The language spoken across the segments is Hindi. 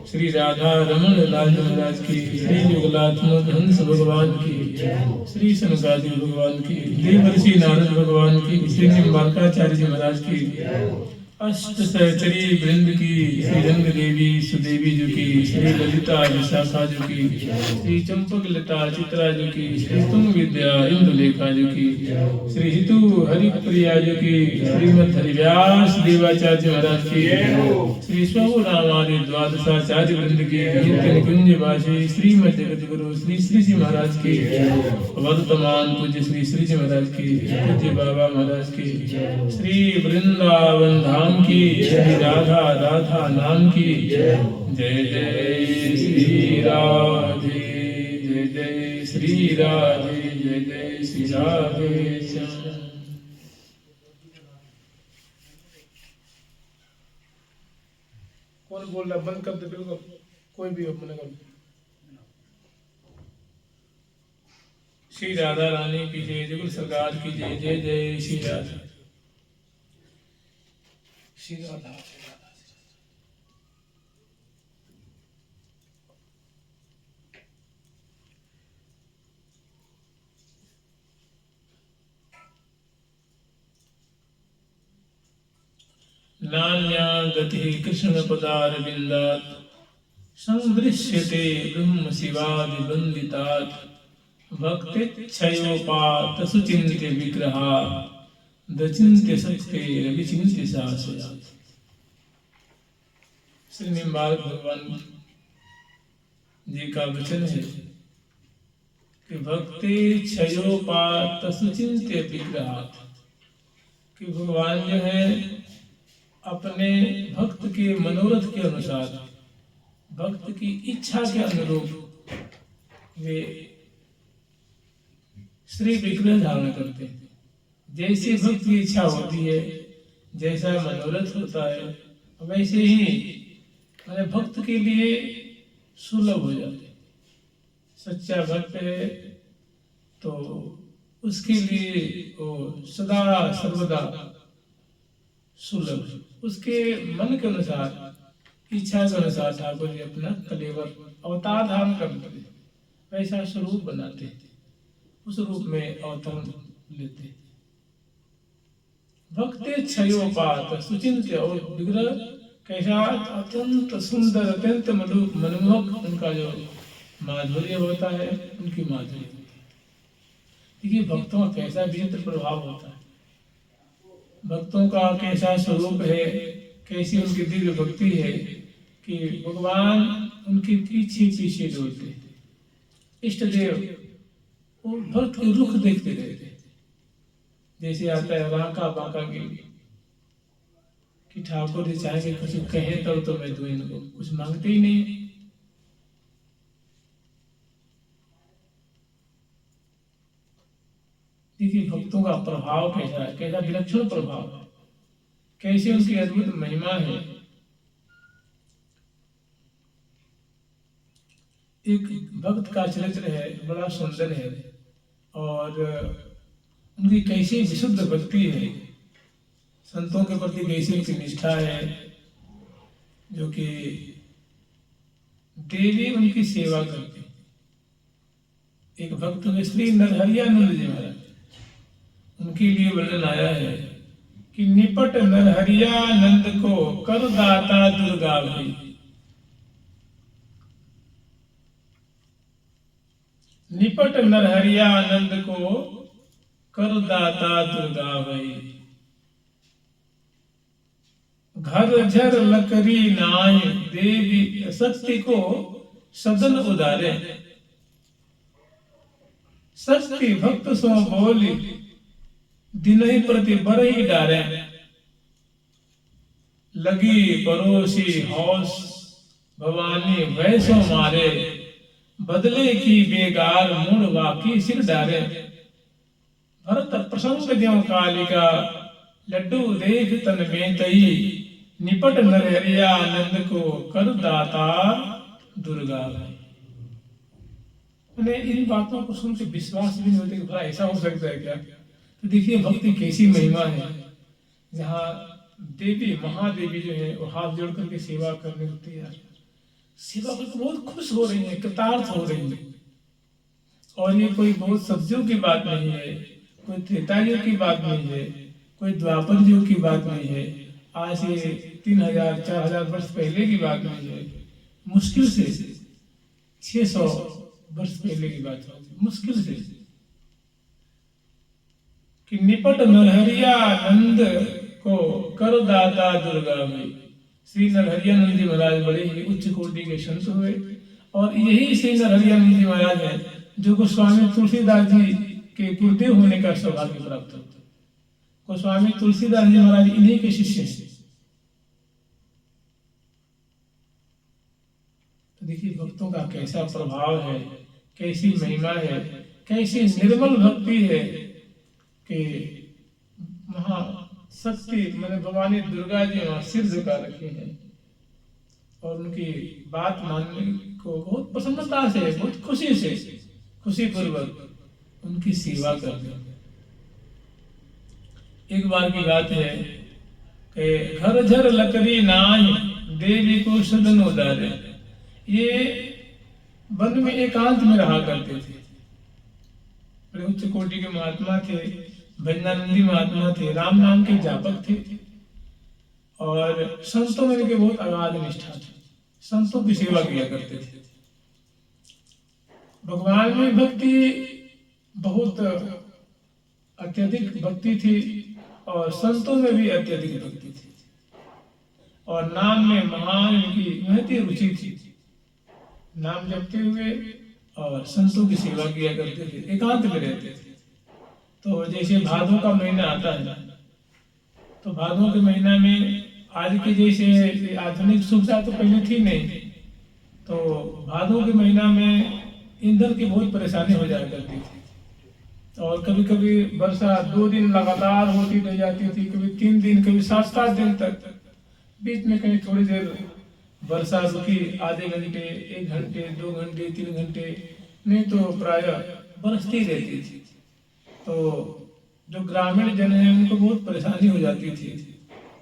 श्री राधा रमण लाल महाराज की, श्री युगलात्मक हंस भगवान की, श्री सनकादि भगवान की, देवर्षि नारद भगवान की, श्री निम्बारकाचार्य जी महाराज की, अष्ट सहचरी वृंद की, श्री रंग देवी सुदेवी जी की, श्री ललिता विशाखा जी की, श्री चंपक लता चित्रा जी की, श्री तुंग विद्या इंदुलेखा जी की, श्री हितु हरिप्रिया जी की, श्रीमद हरिव्यास देवाचार्य महाराज की, श्री स्वरामादि द्वादशाचार्य वृंद की, नित्य निकुंज वासी श्रीमद जगत गुरु श्री श्री जी महाराज की, वर्तमान पूज्य श्री श्री जी महाराज की, पूज्य बाबा महाराज की, श्री वृंदावन धाम की, श्री राधा राधा नाम की, जय जय श्री राधे, जय जय श्री राधे, जय जय श्री राधे श्याम। कौन बोल रहा? बंद कर दे बिल्कुल, कोई भी हो मना कर। श्री राधा रानी की जय, जगत सरकार की जय, जय जय श्री राधा, श्री राधा, श्री राधा। नान्या गति कृष्ण पदारविन्दात् संदृश्यते ब्रह्म शिवादि वन्दितात् भक्तिच्छयोपात सुचिन्त्य विग्रहा दचिन्त्य शक्ते रविचिन्त्य सासयात्। श्री निम्बारक भगवान जी का वचन है कि भक्ति क्षयोपात सुचिन्त्य विग्रहात्, कि भगवान जो है अपने भक्त के मनोरथ के अनुसार, भक्त की इच्छा के अनुरूप वे श्री विग्रह धारण करते हैं। जैसे भक्त की इच्छा होती है, जैसा मनोरथ होता है, वैसे ही मैंने भक्त के लिए सुलभ हो जाते। सच्चा भक्त है तो उसके लिए वो सदा सर्वदा सुलभ, उसके मन के अनुसार, इच्छा के अनुसार ठाकुर जी अपना कलेवर अवतार धारण करते, वैसा स्वरूप बनाते, उस रूप में अवतरण लेते। भक्ति क्षयोपात सुचिन्त्य, और विग्रह कैसा अत्यंत सुंदर, अत्यंत मनमोहक उनका जो माधुर्य होता है, उनकी माधुर्य होती है। देखिए भक्तों का कैसा विचित्र प्रभाव होता है, भक्तों का कैसा स्वरूप है, कैसी उनकी दिव्य भक्ति है कि भगवान उनके पीछे पीछे दौड़ते। इष्ट देव वो भक्त के रुख देखते रहते, जैसे आता है राका बाका कि ठाकुर जी चाहे कुछ कहे तो मैं दूं इनको, कुछ मांगते ही नहीं। देखिए भक्तों का प्रभाव कैसा है, कैसा विलक्षण प्रभाव है, कैसे उनकी अद्भुत महिमा है। एक भक्त का चरित्र है, बड़ा सुंदर है, और उनकी कैसी विशुद्ध भक्ति है, संतों के प्रति कैसी उनकी निष्ठा है, जो कि डेली उनकी सेवा करते। एक भक्त में श्री नरहरियानंद जी महाराज, उनके लिए वर्णन आया है कि निपट नरहरियानंद को कर दाता दुर्गा भाई। निपट नरहरियानंद को कर दाता दुर्गा भाई, घर झर लकड़ी नाय देवी शक्ति को सदन उदारे। शक्ति भक्त सो बोली, दिन ही प्रति बर ही डारे, लगी परोसी हौस भवानी वैसो मारे, बदले की बेगार मूड वाकी सिर डारे। भरत प्रसंग ज्यों कालिका, लड्डू देख तन में तई, निपट नरहरिया आनंद को कर दाता दुर्गा। मैंने इन बातों को सुन के विश्वास भी नहीं होता कि भला ऐसा हो सकता है क्या। तो देखिए भक्ति कैसी महिमा है, जहाँ देवी महादेवी जो है वो हाथ जोड़ करके सेवा करने को तैयार, सेवा करके बहुत खुश हो रही है, कृतार्थ हो रही है। और ये कोई बहुत सब्जियों की बात नहीं है, कोई त्रेता युग की बात नहीं है, कोई द्वापर युग की बात नहीं है, आज से 3000-4000 वर्ष पहले की बात नहीं है, मुश्किल से 600 वर्ष पहले की बात है, मुश्किल से। कि निपट नरहरिया नंद को कर दाता दुर्गा में। श्री नरहरियानंद जी महाराज बड़े ही उच्च कोटि के संत हुए, और यही श्री नरहरियानंद जी महाराज है जो गोस्वामी तुलसीदास जी के गुरुदेव होने का सौभाग्य प्राप्त होता है। गोस्वामी तुलसीदास जी महाराज इन्हीं के शिष्य हैं। तो देखिए भक्तों का कैसा प्रभाव है, कैसी महिमा है, कैसी निर्मल भक्ति है कि महाशक्ति मैंने भवानी दुर्गा जी वहां सिर झुका रखे हैं, और उनकी बात मानने को बहुत प्रसन्नता से, बहुत खुशी से, खुशी पूर्वक उनकी सेवा करते हैं। एक बार की बात है कि घर झर लकड़ी नाय, देवी को सदन उदारे। ये वन में एकांत में रहा करते थे, बड़े उच्च कोटि के महात्मा थे, भजनानंदी महात्मा थे, राम नाम के जापक थे, और संतों में इनके बहुत अगाध निष्ठा थी, संतों की सेवा किया करते थे। भगवान में भक्ति बहुत अत्यधिक भक्ति थी, और संतों में भी अत्यधिक भक्ति थी, और नाम में महान इनकी महती रुचि थी। नाम जपते हुए और संतों की सेवा किया करते थे, एकांत में रहते थे। तो जैसे भादों का महीना आता है, तो भादों के महीना में आज की जैसे आधुनिक सुविधा तो पहले थी नहीं, तो भादों के महीना में ईंधन की बहुत परेशानी हो जाया करती थी, और कभी कभी वर्षा 2 दिन लगातार होती रह जाती थी, कभी 3 दिन, कभी 7-7 दिन तक। बीच में कहीं थोड़ी देर वर्षा रुकी, आधे घंटे, 1 घंटे, 2 घंटे, 3 घंटे, नहीं तो प्रायः बरसती रहती थी। तो जो ग्रामीण जन है उनको बहुत परेशानी हो जाती थी,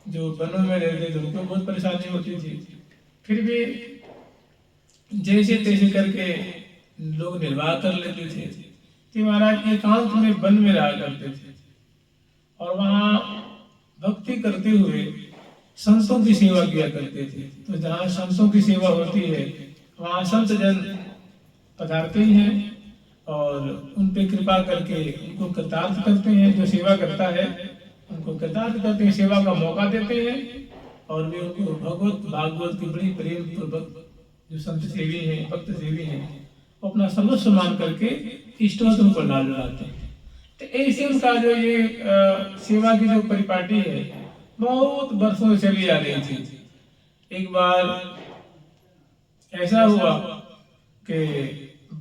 जो वनों में रहते थे उनको बहुत परेशानी होती थी। फिर भी जैसे तैसे करके लोग निर्वाह कर लेते थे। तो महाराज एकांत में वन में रहा करते थे, और वहाँ भक्ति करते हुए संतों की सेवा किया करते थे। तो जहाँ संतों की सेवा होती है वहाँ संत जन पधारते ही हैं, और उन पे कृपा करके उनको कृतार्थ करते हैं। जो सेवा करता है उनको कृतार्थ करते हैं, सेवा का मौका देते हैं, और वे उनको भगवत भागवत की बड़ी प्रेम पूर्वक जो संत सेवी हैं, भक्त सेवी हैं, वो अपना सर्वस्व मान करके इष्टों को लाल लगाते हैं। तो ऐसे उनका जो ये सेवा की जो परिपाटी है बहुत वर्षों से चली आ रही थी। एक बार ऐसा हुआ कि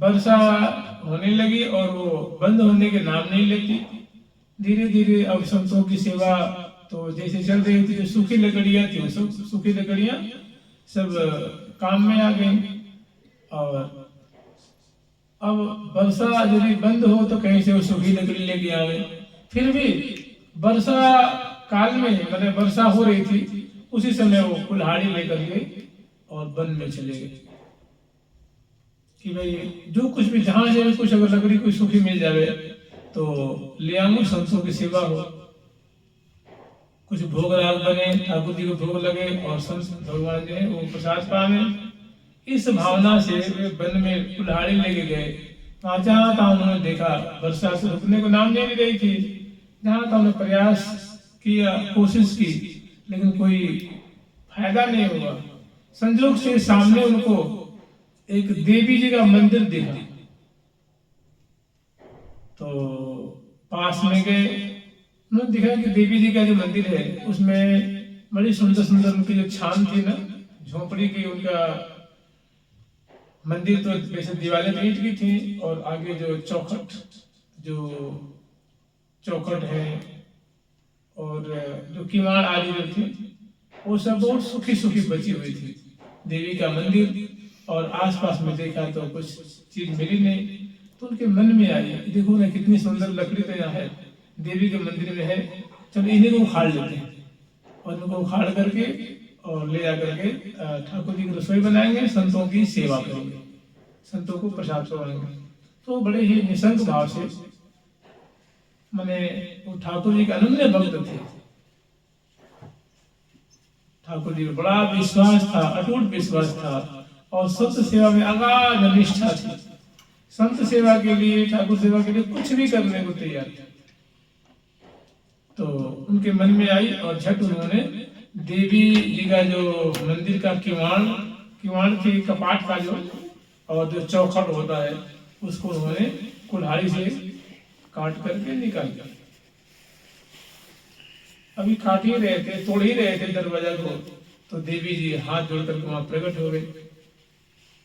वर्षा होने लगी और वो बंद होने के नाम नहीं लेती। धीरे धीरे अब संतों की सेवा तो जैसे चल रही थी, जो सूखी लकड़ियां थी सब सूखी लकड़ियां सब काम में आ गई, और अब वर्षा यदि बंद हो तो कहीं से वो सूखी लकड़ी लेके आ गए। फिर भी वर्षा काल में मतलब वर्षा हो रही थी, उसी समय वो कुल्हाड़ी लेकर गए और वन में चले गए कि भाई जो कुछ भी जहां से कुछ अगर लकड़ी कोई सूखी मिल जाए तो ले आऊं, संतों की सेवा हो, कुछ भोग राग बने, ठाकुर जी को भोग लगे और संत भगवान जो है वो प्रसाद पावे। इस भावना से वे वन में कुल्हाड़ी लेके गए। जहाँ था उन्होंने देखा वर्षा से रुकने को नाम नहीं ले रही थी। जहाँ था उन्होंने प्रयास किया, कोशिश की, लेकिन कोई फायदा नहीं हुआ। संजोग से सामने उनको एक देवी जी का मंदिर दिखा। तो पास में गए, उन्होंने देखा कि देवी जी का जो मंदिर है उसमें बड़ी सुंदर सुंदर उनकी जो छान थी ना, झोपड़ी की, उनका मंदिर तो वैसे दीवारें ईंट की थी और आगे जो चौखट है और जो किवाड़ आदि जो थी वो सब बहुत सूखी सूखी बची हुई थी। देवी का मंदिर और आसपास में देखा तो कुछ चीज मिली नहीं, तो उनके मन में आई, देखो ना कितनी सुंदर लकड़ी तो यहाँ है, देवी के मंदिर में है, चलो इन्हीं को उखाड़ लेते हैं और इनको उखाड़ करके और ले जाकर के ठाकुर जी की रसोई बनाएंगे, संतों की सेवा करेंगे, संतों को प्रसाद करवाएंगे। तो बड़े ही निसंग भाव से, मैंने वो ठाकुर जी का अनन्य भक्त थे, ठाकुर जी में बड़ा विश्वास था, अटूट विश्वास था और संत सेवा में अगाध निष्ठा थी। संत सेवा के लिए, ठाकुर सेवा के लिए कुछ भी करने को तैयार थे। तो उनके मन में आई और झट उन्होंने देवी जी का जो मंदिर का किवाड़ के कपाट का जो और जो चौखट होता है उसको उन्होंने कुल्हाड़ी से काट करके निकाल दिया। अभी काट ही रहे थे, तोड़ ही रहे थे दरवाजा को, तो देवी जी हाथ जोड़ करके वहां प्रकट हो गए,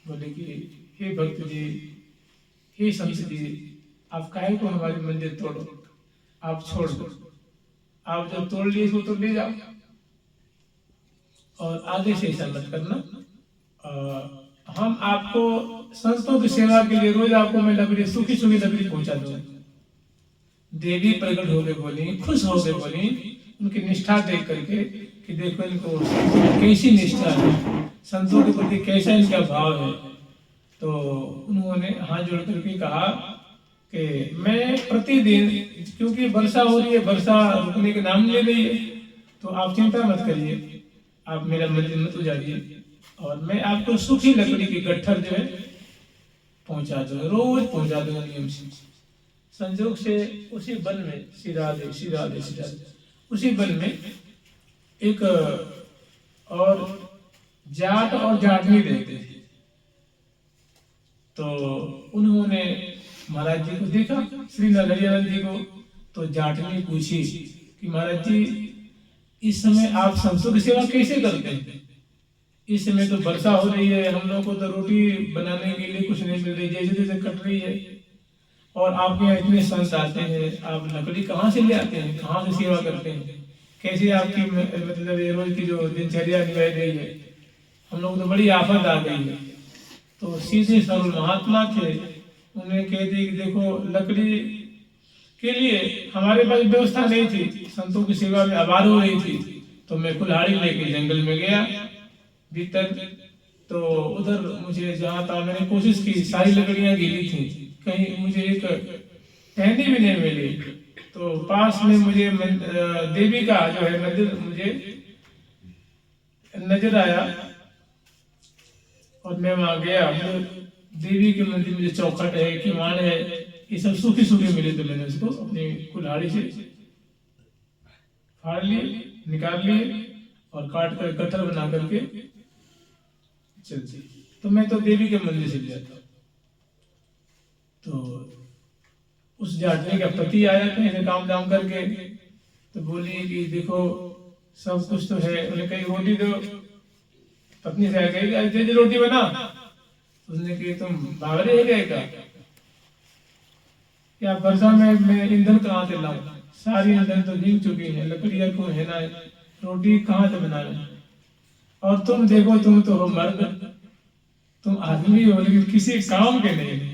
बोले कि हे भक्त जी, हे संत जी, आप काहे को हमारे मंदिर तोड़ो, आप छोड़ दो, आप जो तोड़ लिए इसको तो ले जाओ और आगे से ऐसा मत करना। हम आपको संतों की सेवा के लिए रोज आपको मैं लकड़ी, सूखी सूखी लकड़ी पहुंचा दूंगा। देवी प्रकट हो गए, बोली, खुश हो गए, बोली, उनकी निष्ठा देख करके कि देखो इनको कैसी निष्ठा है, संतों के प्रति कैसा इनका भाव है। तो उन्होंने हाथ जोड़ करके कहा कि मैं प्रतिदिन, क्योंकि वर्षा हो रही है, वर्षा रुकने के नाम ले रही है, तो आप चिंता मत करिए, आप मेरा मंदिर मत उजाड़िए और मैं आपको सूखी लकड़ी की गट्ठर जो है पहुंचा दूंगा, रोज पहुंचा दूंगा नियम से। संजोग से उसी वन में सिरादे उसी वन में एक और जाट और जाटनी रहते थे। तो उन्होंने महाराज जी को देखा, श्री नरहरियानंद जी को, तो जाटनी पूछी कि महाराज जी, इस समय आप संतों की सेवा कैसे करते हैं? इस समय तो वर्षा हो रही है, हम लोग को तो रोटी बनाने के लिए कुछ नहीं मिल रही, जैसे जैसे कट रही है, और आपके यहाँ इतने संत आते हैं, आप लकड़ी कहाँ से ले आते हैं, कहाँ से सेवा करते हैं, कैसे आपकी मतलब ये रोज की जो दिनचर्या निभाई रही है, हम लोग तो बड़ी आफत आ गई है। तो सीधे सरल महात्मा थे, उन्हें कह दी कि देखो लकड़ी के लिए हमारे पास व्यवस्था नहीं थी, संतों की सेवा में आभार हो रही थी, तो मैं कुल्हाड़ी लेके जंगल में गया भीतर, तो उधर मुझे जहाँ था मैंने कोशिश की, सारी लकड़ियां गीली थी, कहीं मुझे एक टहनी भी नहीं मिली। तो पास में मुझे देवी का जो है मंदिर मुझे नजर आया और मैं वहां गया। देवी के मंदिर में जो चौखट है, किवाड़ है, ये सब सूखी सूखी मिले, तो मैंने उसको अपनी कुल्हाड़ी से फाड़ लिए, निकाल लिए और काट कर कटर बना करके चलती। तो मैं तो देवी के मंदिर से गया था। तो उस जाटनी का पति आया कहीं से काम दाम करके, तो बोली कि देखो सब कुछ तो है, उन्हें कहीं रोटी दो, पत्नी से कही दे रोटी बना। उसने कही तुम बावरे हो गए क्या वर्षा में मैं ईंधन कहाँ से लाऊं, सारी ईंधन तो भीग चुकी है, लकड़ियां को है ना, रोटी कहाँ से बनाए, और तुम देखो तुम तो हो मर्द, तुम आदमी हो लेकिन किसी काम के नहीं।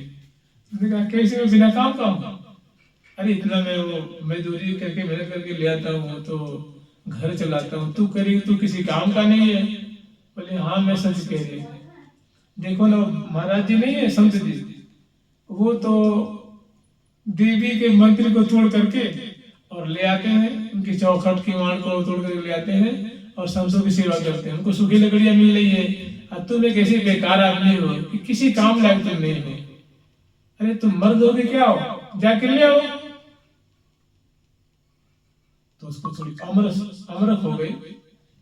कैसे मैं बिना काम का हूँ? अरे इतना मैं वो मजदूरी करके मेहनत करके ले आता हूँ, तो घर चलाता हूँ, तू करेगी, तू किसी काम का नहीं है। बोले हाँ मैं सच कह रही हूँ, देखो ना महाराज जी नहीं है संत जी, वो तो देवी के मंदिर को तोड़ करके और ले आते हैं, उनकी चौखट किवाड़ को तोड़ करके ले आते हैं और संतों की सेवा करते हैं, उनको सूखी लकड़ियां मिल रही है, और तुम एक ऐसे बेकार आदमी हो कि किसी काम लायक तुम नहीं हो। अरे तुम मर्द हो कि क्या हो, जाके ले आओ। तो उसको थोड़ी अमरख हो गई,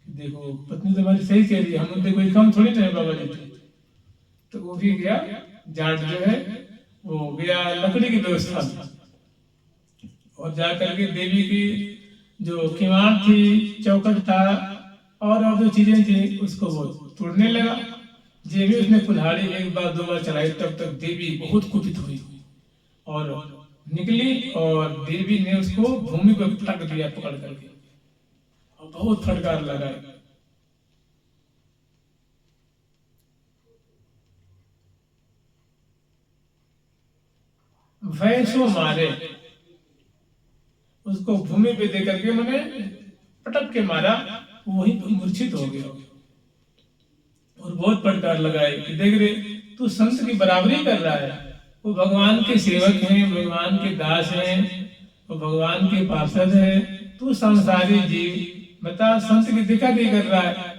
देखो पत्नी तुम्हारी सही कह रही है, हम उनसे कोई कम थोड़ी ना है बाबा जी। तो वो भी गया, जाट जो है वो गया, लकड़ी की व्यवस्था और जाकर के देवी की जो किवाड़ थी, चौखट था और जो चीजें थी उसको वो तोड़ने लगा। जे भी उसने कुल्हाड़ी एक बार दो बार चलाई, तब तक देवी बहुत कुपित हुई और निकली और देवी ने उसको भूमि पर पटक दिया पकड़ करके और बहुत फटकार लगाई। भैंसों मारे, उसको भूमि पे दे करके मैंने पटक के मारा, वही मूर्छित हो गया और बहुत फटकार लगाई कि देख रे तू संत की बराबरी कर रहा है, वो भगवान के सेवक हैं, भगवान के दास हैं, वो भगवान के पार्षद हैं, तू संसारी जीव बता संत की दिखा दी कर रहा है।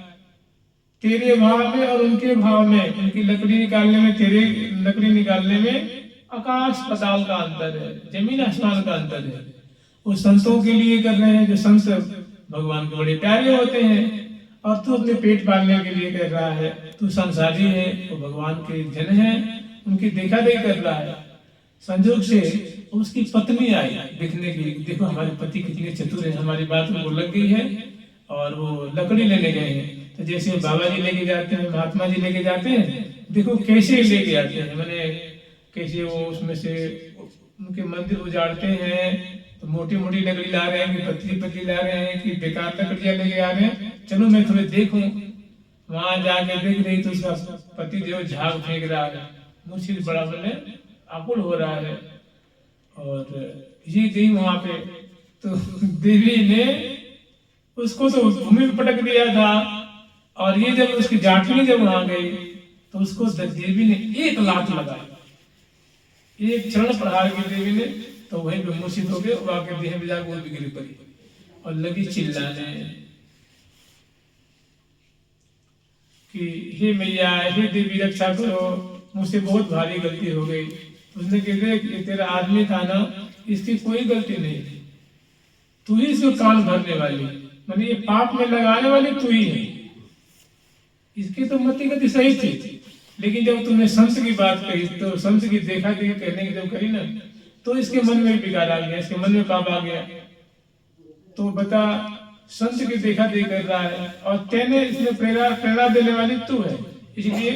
तेरे भाव में और उनके भाव में, उनकी लकड़ी निकालने में तेरे लकड़ी निकालने में आकाश पाताल का अंतर है, जमीन आसमान का अंतर है। वो संतों के लिए कर रहे हैं, जो संत भगवान के बड़े प्यारे होते हैं, और तू अपने पेट पालने के लिए कर रहा है। तू संसारी है, वो भगवान के जन है, उनकी देखा देखी कर रहा है। संजोग से उसकी पत्नी आई देखने के लिए, देखो हमारे पति कितने चतुर है, हमारी बात में वो लग गई है और वो लकड़ी लेने गए हैं। तो जैसे बाबा जी लेके जाते हैं, महात्मा जी लेके जाते हैं, देखो कैसे लेके आते हैं, मैंने कैसे वो उसमें से उनके मंदिर उजाड़ते हैं, तो मोटी मोटी लकड़ी ला रहे हैं कि पतली पतली ला रहे हैं कि बेकार लकड़ियां लेके आ रहे हैं, चलो मैं थोड़े देखूं। वहां जाके देख रही तो उसका पति जो झाग फेंक रहा है, मुझसे बड़ा मैंने आकुल हो रहा है। और ये गई वहां पे, तो देवी ने उसको तो भूमि में पटक दिया था, और ये जब उसकी जाटनी जब वहां गई तो उसको देवी ने एक लात लगाई, एक चरण प्रहार की देवी ने, तो वहीं पे मूर्छित हो गए, वाके देह में जाकर वो भी गिर पड़ी और लगी चिल्लाने कि हे मैया, हे देवी रक्षा करो, मुझसे बहुत भारी गलती हो गई। उसने कहा कि तेरा आदमी था ना, इसकी कोई गलती नहीं थी, तू ही इसको कान भरने वाली, मतलब ये पाप में लगाने वाली तू ही है। इसकी तो मति गति सही थी, लेकिन जब तुमने संत की बात कही, तो संत की देखा देखी कहने की जब करी ना, तो इसके मन में बिगाड़ आ गया, इसके मन में पाप आ गया। तो बता, संत की देखा देखी कर रहा है और तेने इसमें प्रेरणा देने वाली तू है, इसलिए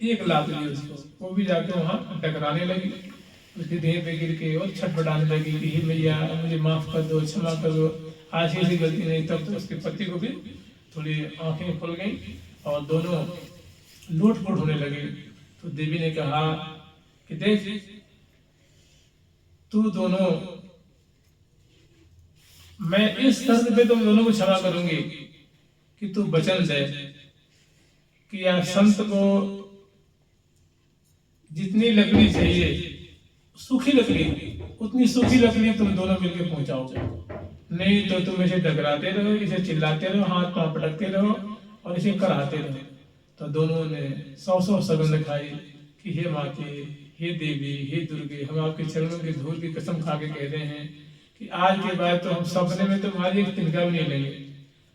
एक लात ली उसको। वो भी जाके वहां टकराने लगी, उसके देह पे गिर के और छटपटाने लगी कि हे भैया मुझे माफ कर दो, क्षमा कर दो, आज ऐसी गलती नहीं। तब तो उसके पति को भी थोड़ी आंखें खुल गई और दोनों लोटपोट होने लगे। तो देवी ने कहा कि देख, तू दोनों, मैं इस शर्त पे तुम दोनों को क्षमा करूंगी कि तू वचन दे कि यार संत को जितनी लकड़ी चाहिए, सूखी लकड़ी, उतनी सूखी लकड़ी तुम दोनों मिलकर पहुंचाओगे, नहीं तो तुम इसे डगराते रहो, इसे चिल्लाते रहो, हाथ पांव पटकते रहो और इसे कराते रहो। तो दोनों ने 100 सगंध खाई कि हे माते, हे देवी, हे दुर्गे, हम आपके चरणों की धूल की कसम खा के कह रहे हैं कि आज के बाद तो हम सपने में तुम्हारी एक तिनका भी नहीं लेंगे।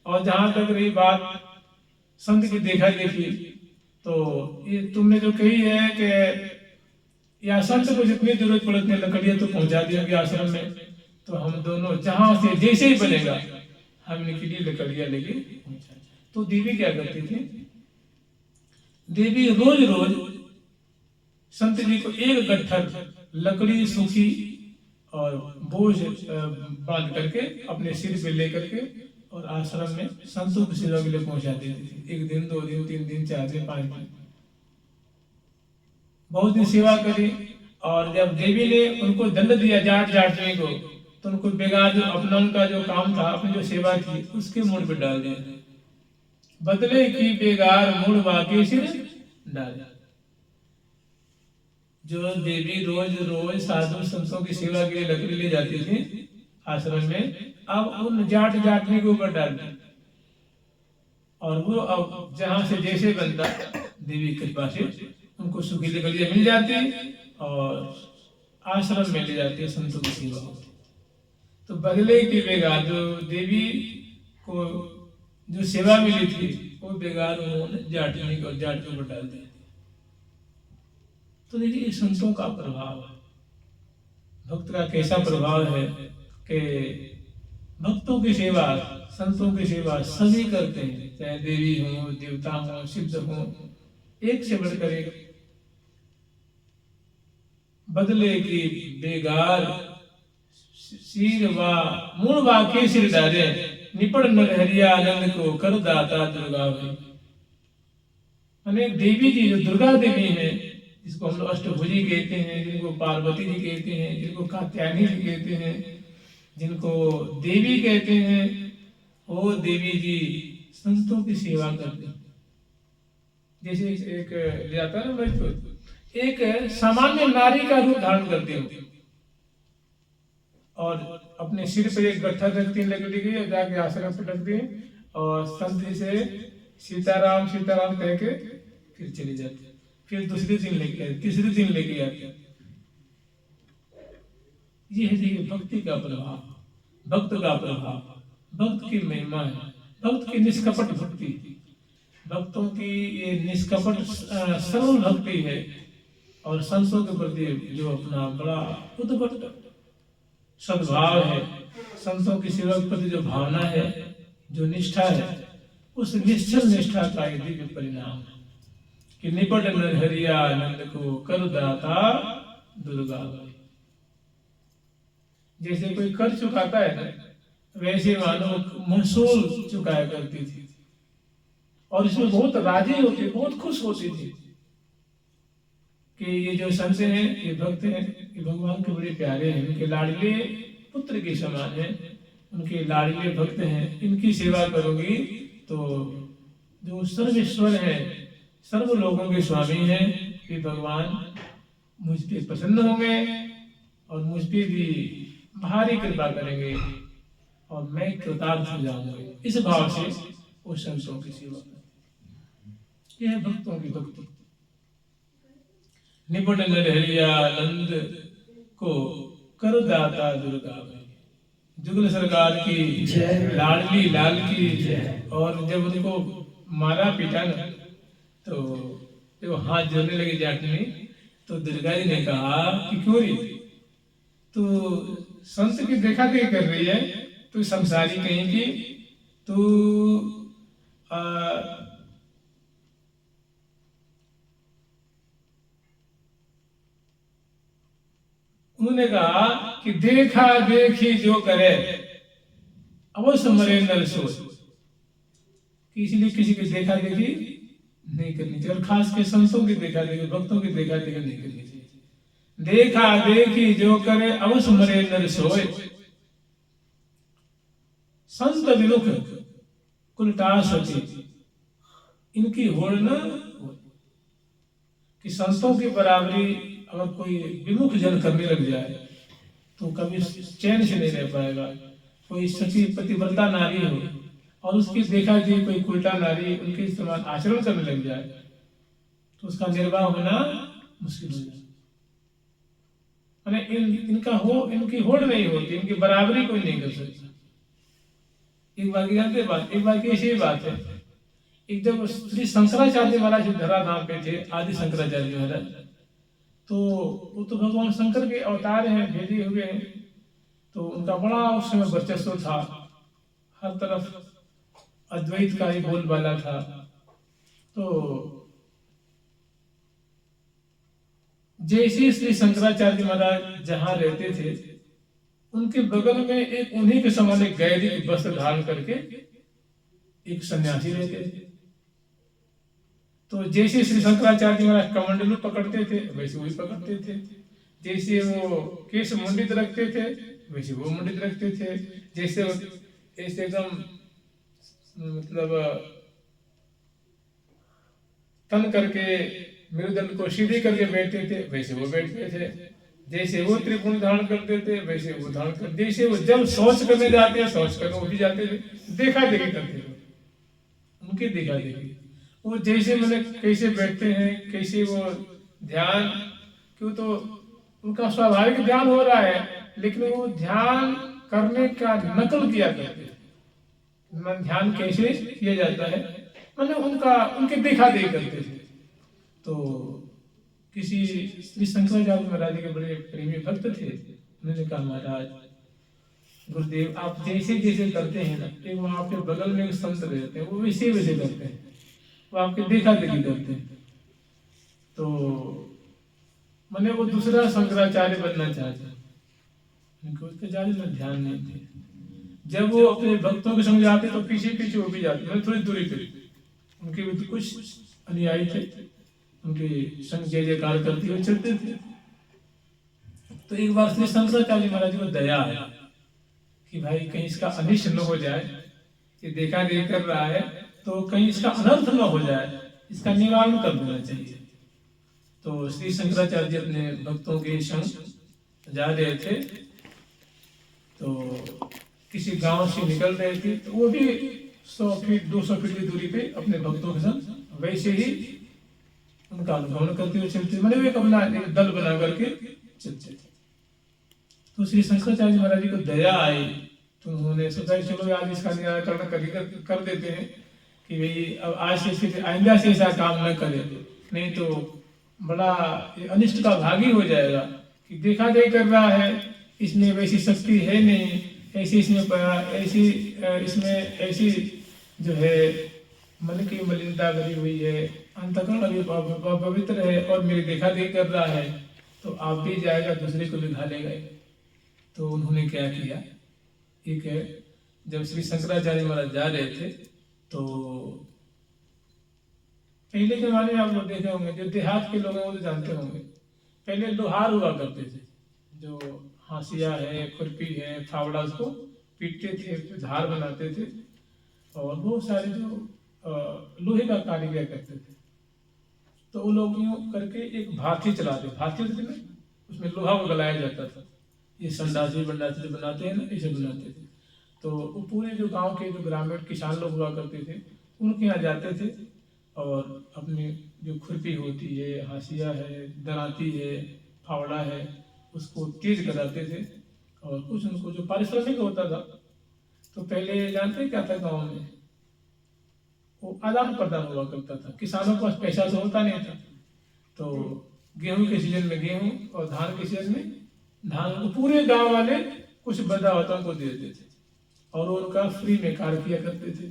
और जहां तक रही बात संत की देखा देखी, तो ये तुमने जो कही है कि या संत को जितनी जरूरत पड़े उतनी लकड़ियां तो पहुंचा दियोगे आश्रम में, तो हम दोनों जहां से जैसे ही बनेगा हम इनके लिए लकड़ियां लेके पहुंचा। तो देवी क्या करती थी, देवी रोज रोज संत जी को एक गट्ठर लकड़ी सूखी और बोझ बांध करके अपने सिर पे लेकर के और आश्रम में संतों की सेवा के लिए पहुंचा देती थी। 1 दिन 2 दिन 3 दिन 4 दिन 5 दिन बहुत दिन सेवा करी। और जब देवी ने उनको दंड दिया जाटने को, तो उनको बेगार जो अपना उनका जो काम था, अपनी जो सेवा थी, उसके मुड़ पे डाल दिया, बदले की बेगार मुड़ वाके सिर डाल। जो देवी रोज रोज साधु संतों की सेवा के लिए लकड़ी ले जाती थी आश्रम में, अब उन जाटने के ऊपर डाल दी, और वो अब जहां से जैसे बनता देवी की कृपा से उनको सूखी लकड़ियां मिल जाती और आश्रम में ले जाती संतों की सेवा होती। तो बदले की बेगार जो देवी को जो सेवा मिली थी, वो बेगार उन्होंने जाटने को डाल दिया। तो देखिए संतों का प्रभाव, भक्त का कैसा प्रभाव है। कि भक्तों की सेवा, संतों की सेवा सभी करते हैं, चाहे देवी हो, देवता हो, सिद्ध हो, एक से बढ़कर एक। बदले की बेगार सिर वा मूल वाके सिर डाले, निपट नरहरिया आनंद को कर दाता दुर्गा भाई। अनेक देवी जी जो दुर्गा देवी है, जिसको हम लोग अष्टभुजी कहते हैं, जिनको पार्वती जी कहते हैं, जिनको कात्यायनी जी कहते हैं, जिनको देवी कहते हैं, वो देवी जी संतों की सेवा करते हैं। जैसे एक ले आता है ना भाई, एक सामान्य नारी का रूप धारण करती हूँ और अपने सिर पर एक गट्ठा रखती है लकड़ी की, जाके आश्रम पर रखती है और संत से सीताराम सीताराम कह के फिर चली जाती है। फिर दूसरे दिन लेके, तीसरे दिन लेके आती है। ये है देखिए भक्ति का प्रभाव, भक्त का प्रभाव, भक्त की महिमा है, भक्त की निष्कपट भक्ति, भक्तों की ये निष्कपट सरल भक्ति है। और संतों के प्रति जो अपना बड़ा उद्भट सद्भाव है, संतों की सेवा के प्रति जो भावना है, जो निष्ठा है, उस निश्चल निष्ठा का ये दिव्य परिणाम है कि निपट नरहरिया आनंद को कर दाता दुर्गा भाई। जैसे कोई कर चुकाता है ना, वैसे मानो महसूल चुकाया करती थी और इसमें बहुत राजी होती, बहुत खुश होती थी कि ये जो संत हैं, ये भक्त हैं, ये भगवान के बड़े प्यारे हैं, उनके लाडले पुत्र के समान हैं, उनके लाडले भक्त हैं, इनकी सेवा करोगी तो जो सर्वेश्वर है, सर्व लोगों के स्वामी हैं, ये भगवान मुझ पे प्रसन्न होंगे और मुझ पे भी भारी कृपा करेंगे और मैं कृतार्थ हो जाऊंगा। इस भाव से वो संतों की सेवा करते। यह भक्तों की भक्ति। निपट नरहरिया आनंद को कर दाता दुर्गा भाई। जुगल सरकार की जय, लाडली लाल की जय। और जब उनको मारा पीटा ना, तो जब हाथ जोड़ने लगे जाटनी, तो दुर्गा जी ने कहा कि क्यों री, तू संत की देखा देखी कर रही है, तू संसारी कहीं की, तू उन्होंने कहा कि देखा देखी जो करे अवश्य मरे नर सोच। इसलिए किसी की देखा देखी नहीं करनी चाहिए, और खास के संतों की देखा देखी, भक्तों की देखा देखी नहीं करनी चाहिए। देखा देखी जो करे अवश्य मरे नर सोए। संत विमुख कुलटास होती, इनकी होड़ न कि संतों की बराबरी अगर कोई विमुख जन करने लग जाए तो कभी चैन से नहीं रह पाएगा। कोई सची पतिव्रता नारी हो और उसकी देखा कि कोई उल्टा नारी उनके इस्तेमाल आचरण करने लग जाए तो उसका निर्वाह होना मुश्किल हो जाए। इनकी होड़ नहीं होती, इनकी बराबरी कोई नहीं कर सकता। एक बार की जानते बात, एक बार की ऐसी बात है, एक जब श्री शंकराचार्य महाराज धरा धाम पे थे, आदि शंकराचार्य महाराज, तो वो तो भगवान शंकर के अवतार हैं, भेजे हुए हैं, तो उनका बड़ा उस समय वर्चस्व था, हर तरफ अद्वैत का ही बोलबाला था। तो जैसे श्री शंकराचार्य महाराज जहाँ रहते थे, उनके बगल में एक उन्हीं के समान एक गैरिक वस्त्र धारण करके एक सन्यासी रहते थे। तो जैसे श्री शंकराचार्य महाराज कमंडलू पकड़ते थे वैसे वही पकड़ते थे, जैसे वो केश मुंडित रखते थे वैसे वो मुंडित रखते थे, जैसे ऐसे एकदम मतलब तन करके मेरुदंड को सीधी करके बैठते थे वैसे वो बैठते थे, जैसे वो त्रिपुण धारण करते थे वैसे वो धारण कर, जैसे वो जब शौच करने जाते हैं शौच करने वो भी जाते थे, देखा देखी करते थे, उनकी देखा देखी। वो जैसे मैंने कैसे बैठते हैं, कैसे वो ध्यान, क्यों तो उनका स्वाभाविक ध्यान हो रहा है, लेकिन वो ध्यान करने का नकल किया करते हैं। ध्यान कैसे किया जाता है मैंने उनके देखा देखी करते थे। तो किसी श्री शंकराचार्य महाराज के बड़े प्रेमी भक्त थे, उन्होंने कहा महाराज गुरुदेव आप जैसे जैसे करते हैं ना, एक वहाँ पे बगल में एक संत रहते हैं, वो वैसे वैसे करते हैं, वो आपके देखा देखी करते हैं। तो मैंने वो दूसरा शंकराचार्य बनना चाहते हैं, उनको उसके ज्यादा में ध्यान नहीं थे। जब वो अपने भक्तों के संग जाते तो पीछे पीछे वो भी जाते, मैं थोड़ी दूरी पे, उनके भी तो कुछ अनुयायी थे, उनके संग जय जयकार करते हुए चलते थे। तो एक बार श्री शंकराचार्य महाराज जी को दया आया कि भाई कहीं इसका अनिष्ट न हो जाए, कि देखा देख कर रहा है तो कहीं इसका अनर्थ न हो जाए, इसका निवारण कर देना चाहिए। तो श्री शंकराचार्य जी अपने भक्तों के संग जा रहे थे, तो किसी गांव से निकल रहे थे, तो वो भी 100 फीट 200 फीट की दूरी पे अपने भक्तों के संग वैसे ही उनका अनुगमन करते हुए चलते, मैंने भी अपना एक दल बना करके चलते थे। तो श्री शंकराचार्य महाराज जी को दया आई, तो उन्होंने सोचा चलो आज इसका निराकरण कर देते हैं, कि भाई अब आज से आइंदा से ऐसा काम न करे, नहीं तो बड़ा अनिष्ट का भागी हो जाएगा। कि देखा देख कर रहा है, इसमें वैसी शक्ति है नहीं, ऐसी इसमें ऐसी जो है मन की मलिनता भरी हुई है, अंतःकरण अभी पवित्र है, और मेरी देखा देख कर रहा है, तो आप भी जाएगा दूसरे को भी घालेगा। तो उन्होंने क्या किया, एक है जब श्री शंकराचार्य महाराज जा रहे थे, तो पहले जमाने में आप लोग देखे होंगे, जो देहात के लोग हैं वो तो जानते होंगे, पहले लोहार हुआ करते थे, जो हाशिया है, खुरपी है, फावड़ा, उसको पीटते थे, धार बनाते थे, और बहुत सारे जो लोहे का कार्य किया करते थे। तो वो लोग यूं करके एक भाथी चलाते, भाथी होती थी ना, उसमें लोहा को गलाया जाता था, ये संडासी बंडासी बनाते हैं ना, ऐसे बनाते थे। तो वो पूरे जो गांव के जो ग्रामीण किसान लोग हुआ करते थे, उनके यहाँ जाते थे, और अपनी जो खुरपी होती है, हाशिया है, दराती है, फावड़ा है, उसको तेज कराते थे, और कुछ उनको जो पारिश्रमिक होता था, तो पहले जानते क्या था गाँव में, वो आदान प्रदान हुआ करता था, किसानों के पास पैसा तो होता नहीं था, तो गेहूं के सीजन में गेहूं और धान के सीजन में धान को पूरे गांव वाले कुछ बंदावतों को दे देते थे, और उनका फ्री में कार्य किया करते थे,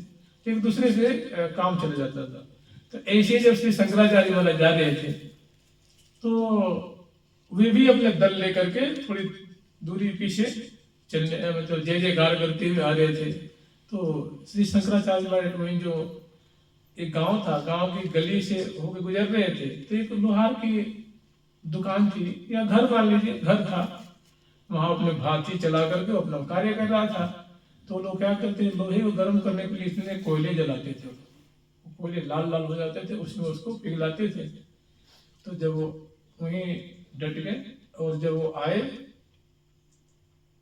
तो एक दूसरे से काम चल जाता था। तो ऐसे जब श्री शंकराचार्य महाराज जा रहे थे, तो वे भी अपने दल लेकर के थोड़ी दूरी पीछे चलने, मतलब जय जयकार करते हुए आ रहे थे। तो श्री शंकराचार्य महाराज वहीं जो एक गांव था, गांव की गली से होकर गुजर रहे थे, तो एक लोहार की दुकान थी, या घर मान लीजिए, घर था, वहां अपने भाती चला करके अपना कार्य कर रहा था। तो लोग क्या करते, लोहे को गर्म करने के लिए इतने कोयले जलाते थे, कोयले लाल लाल हो जाते थे, उसमें उसको पिघलाते थे। तो जब वो वहीं डट गए, और जब वो आए,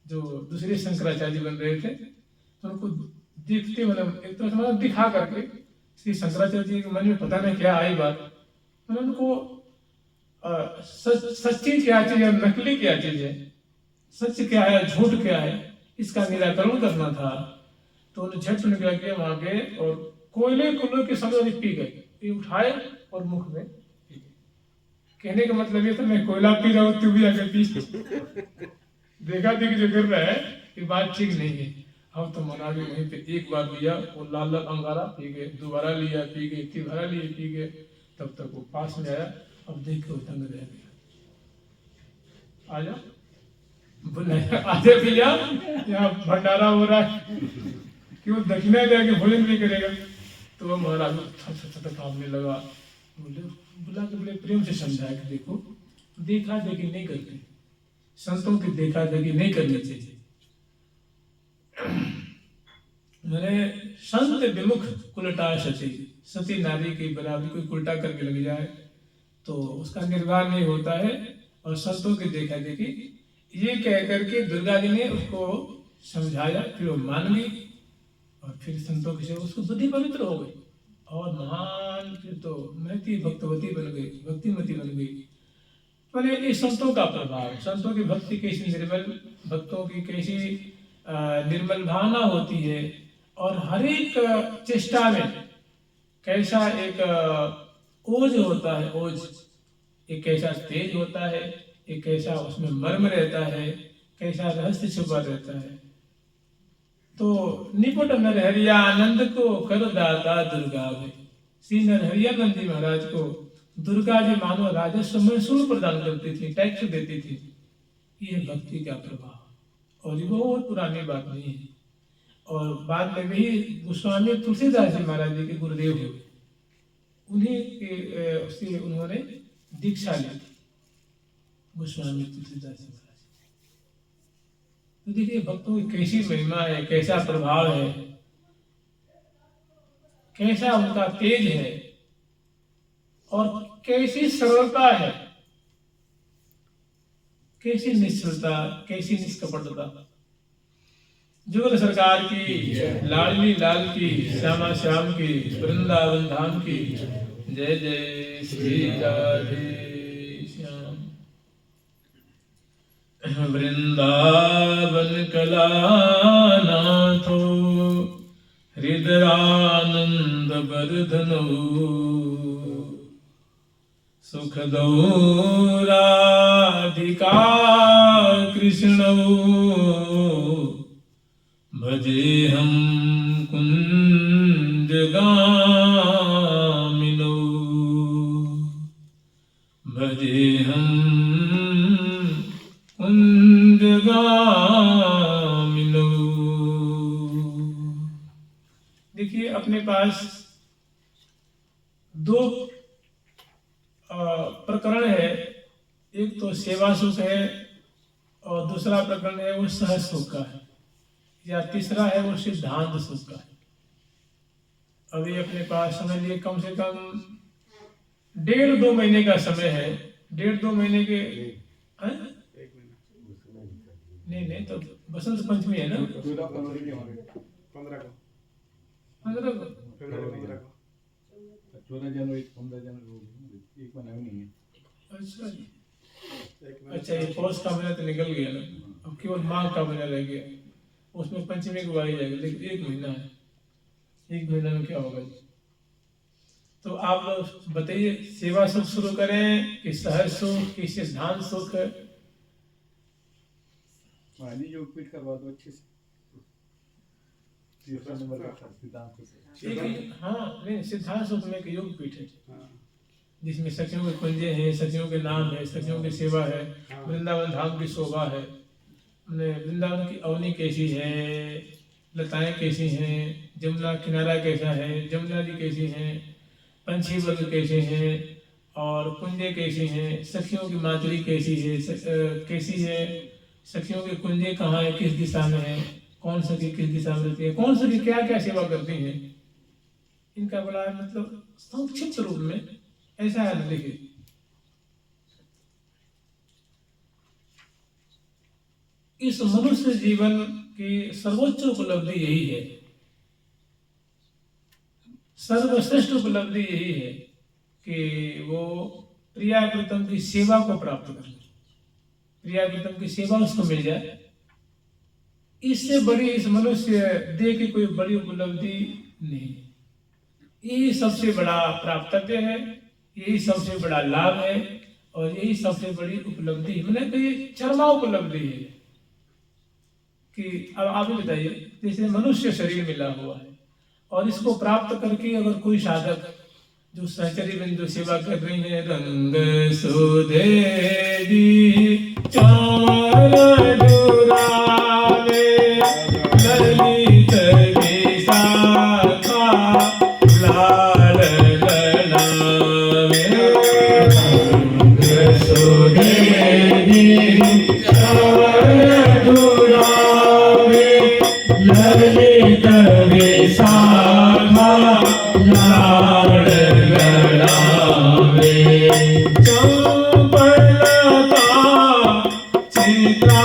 जो दूसरे शंकराचार्य बन रहे थे, तो उनको दिखते, मतलब एक तरह से मतलब दिखा करके श्री शंकराचार्य जी के मन में पता नहीं क्या आई बात, मतलब उनको सच्ची क्या चीज है, नकली क्या चीज है, सच क्या है, झूठ क्या है, इसका निराकरण करना था। तो उन्हें झट निकला गया वहां गए, और कोयले को के समय पी गए, ये उठाए और मुख में पी गए। कहने का मतलब ये था, मैं कोयला पी रहा हूं, तू भी आकर पी। देखा देखी जो कर रहा है, ये बात ठीक नहीं है। हम तो मना भी वहीं पे एक बार लिया, वो लाल लाल अंगारा पी गए, दोबारा लिया पी गए, तीसरा लिए पी गए, तब तक वो पास में आया, अब देख के वो तंग रह गया। आजा बोले, आजा भैया, यहाँ भंडारा हो रहा है, क्यों दक्षिणा दे के भोजन भी करेगा। तो वो महाराज कामने लगा, बोले बुला के बड़े प्रेम से समझाया कि देखो, देखा देखी नहीं करते, संतों की देखा देखी नहीं करनी चाहिए। मैंने संत विमुख कुलटा सती, सती नारी की बराबरी कोई उल्टा करके लग जाए तो उसका निर्वाह नहीं होता है। और संतों की देखा देखी, ये कह करके दुर्गा जी ने उसको समझाया, फिर वो मान गई, और फिर संतों की सेवा, उसको बुद्धि पवित्र हो गई, और महान फिर तो महती भक्तवती बन गई, भक्तिमती बन गई। मैंने ये संतों का प्रभाव, संतों की भक्ति कैसी निर्मल, भक्तों की कैसी निर्मल भावना होती है, और हर एक चेष्टा में कैसा एक ओज होता है, ओज एक कैसा तेज होता है, एक कैसा उसमें मर्म रहता है, कैसा रहस्य छुपा रहता है। तो निपुट नरहरिया आनंद को कर दाता दुर्गा में। श्री नरहरियानंद जी महाराज को दुर्गा जी मानो राजस्व में शुल्क प्रदान करती थी, टैक्स देती थी। ये भक्ति का प्रभाव, और ये बहुत पुरानी बात नहीं है। और बाद में भी गोस्वामी तुलसीदास जी महाराज जी के गुरुदेव हुए, उन्हीं के से उन्होंने दीक्षा ली थी, गोस्वामी तुलसीदास जी महाराज। तो देखिए भक्तों की कैसी महिमा है, कैसा प्रभाव है, कैसा उनका तेज है, और कैसी सरलता है, कैसी निश्चलता, कैसी निष्कपटता। जुगल सरकार की, लाडली लाल की, श्यामा श्याम की, वृंदावन धाम की जय जय श्री राधे श्याम। वृंदावन कला नाथो हृदयानंद वर्धनो सुख दो राधिका कृष्णो भजे हम कुंज गामिनो भजे हम कुंज गामिनो। देखिए अपने पास दो प्रकरण है, एक तो सेवा सुख है और दूसरा प्रकरण है वो सहज सुख का है, या तीसरा है वो सिद्धांत सुख का है। अभी अपने पास समझ लिए कम से कम 1.5-2 महीने का समय है। 1.5-2 महीने के नहीं तो बसंत पंचमी है ना, 15 को 14 जनवरी 15 जनवरी 1 महीना नहीं है। अच्छा जी, अच्छा ये पौष का महीना तो निकल गया ना, अब केवल माघ का महीना रह गया, उसमें पंचमी को आ ही जाएगा, लेकिन 1 महीना है। 1 महीना में क्या होगा जी? तो आप लोग बताइए, सेवा सुख शुरू करें कि सहज सुख कि सिद्धांत सुख? योग पीठ करवा दो अच्छे से। हाँ नहीं, सिद्धांत सुख में योग पीठ है जिसमें सखियों के कुंजे हैं, सखियों के नाम है, सखियों की सेवा है, वृंदावन धाम की शोभा है। वृंदावन की अवनी कैसी है, लताएं कैसी हैं, जमुना किनारा कैसा है, जमुना जी कैसी हैं, पंछी वर्ग कैसे हैं, और कुंजे कैसी हैं, सखियों की मातरी कैसी है, कैसी है, सखियों के कुंजे कहाँ है, किस दिशा में है, कौन सखी किस दिशा में रहती है, कौन सखी क्या क्या सेवा करती है, इनका बड़ा मतलब संक्षिप्त रूप में ऐसा है। देखिए इस मनुष्य जीवन की सर्वोच्च उपलब्धि यही है, सर्वश्रेष्ठ उपलब्धि यही है कि वो प्रिया प्रीतम की सेवा को प्राप्त कर ले, प्रिया प्रीतम की सेवा उसको मिल जाए। इससे बड़ी इस मनुष्य देह की कोई बड़ी उपलब्धि नहीं। यही सबसे बड़ा प्राप्तव्य है, यही सबसे बड़ा लाभ है, और यही सबसे बड़ी उपलब्धि है, मतलब ये चरमा उपलब्धि है। कि अब आप ही बताइए, जैसे मनुष्य शरीर मिला हुआ है और इसको प्राप्त करके अगर कोई साधक जो सहचरी बिंदु सेवा कर रही है, रंग सुधे जी चार डुरावे ललित विशाखा लाल ललावे, रंग सुधे जी चार डुरावे ललित विशाखा लाल ललावे, चंपलता चित्रा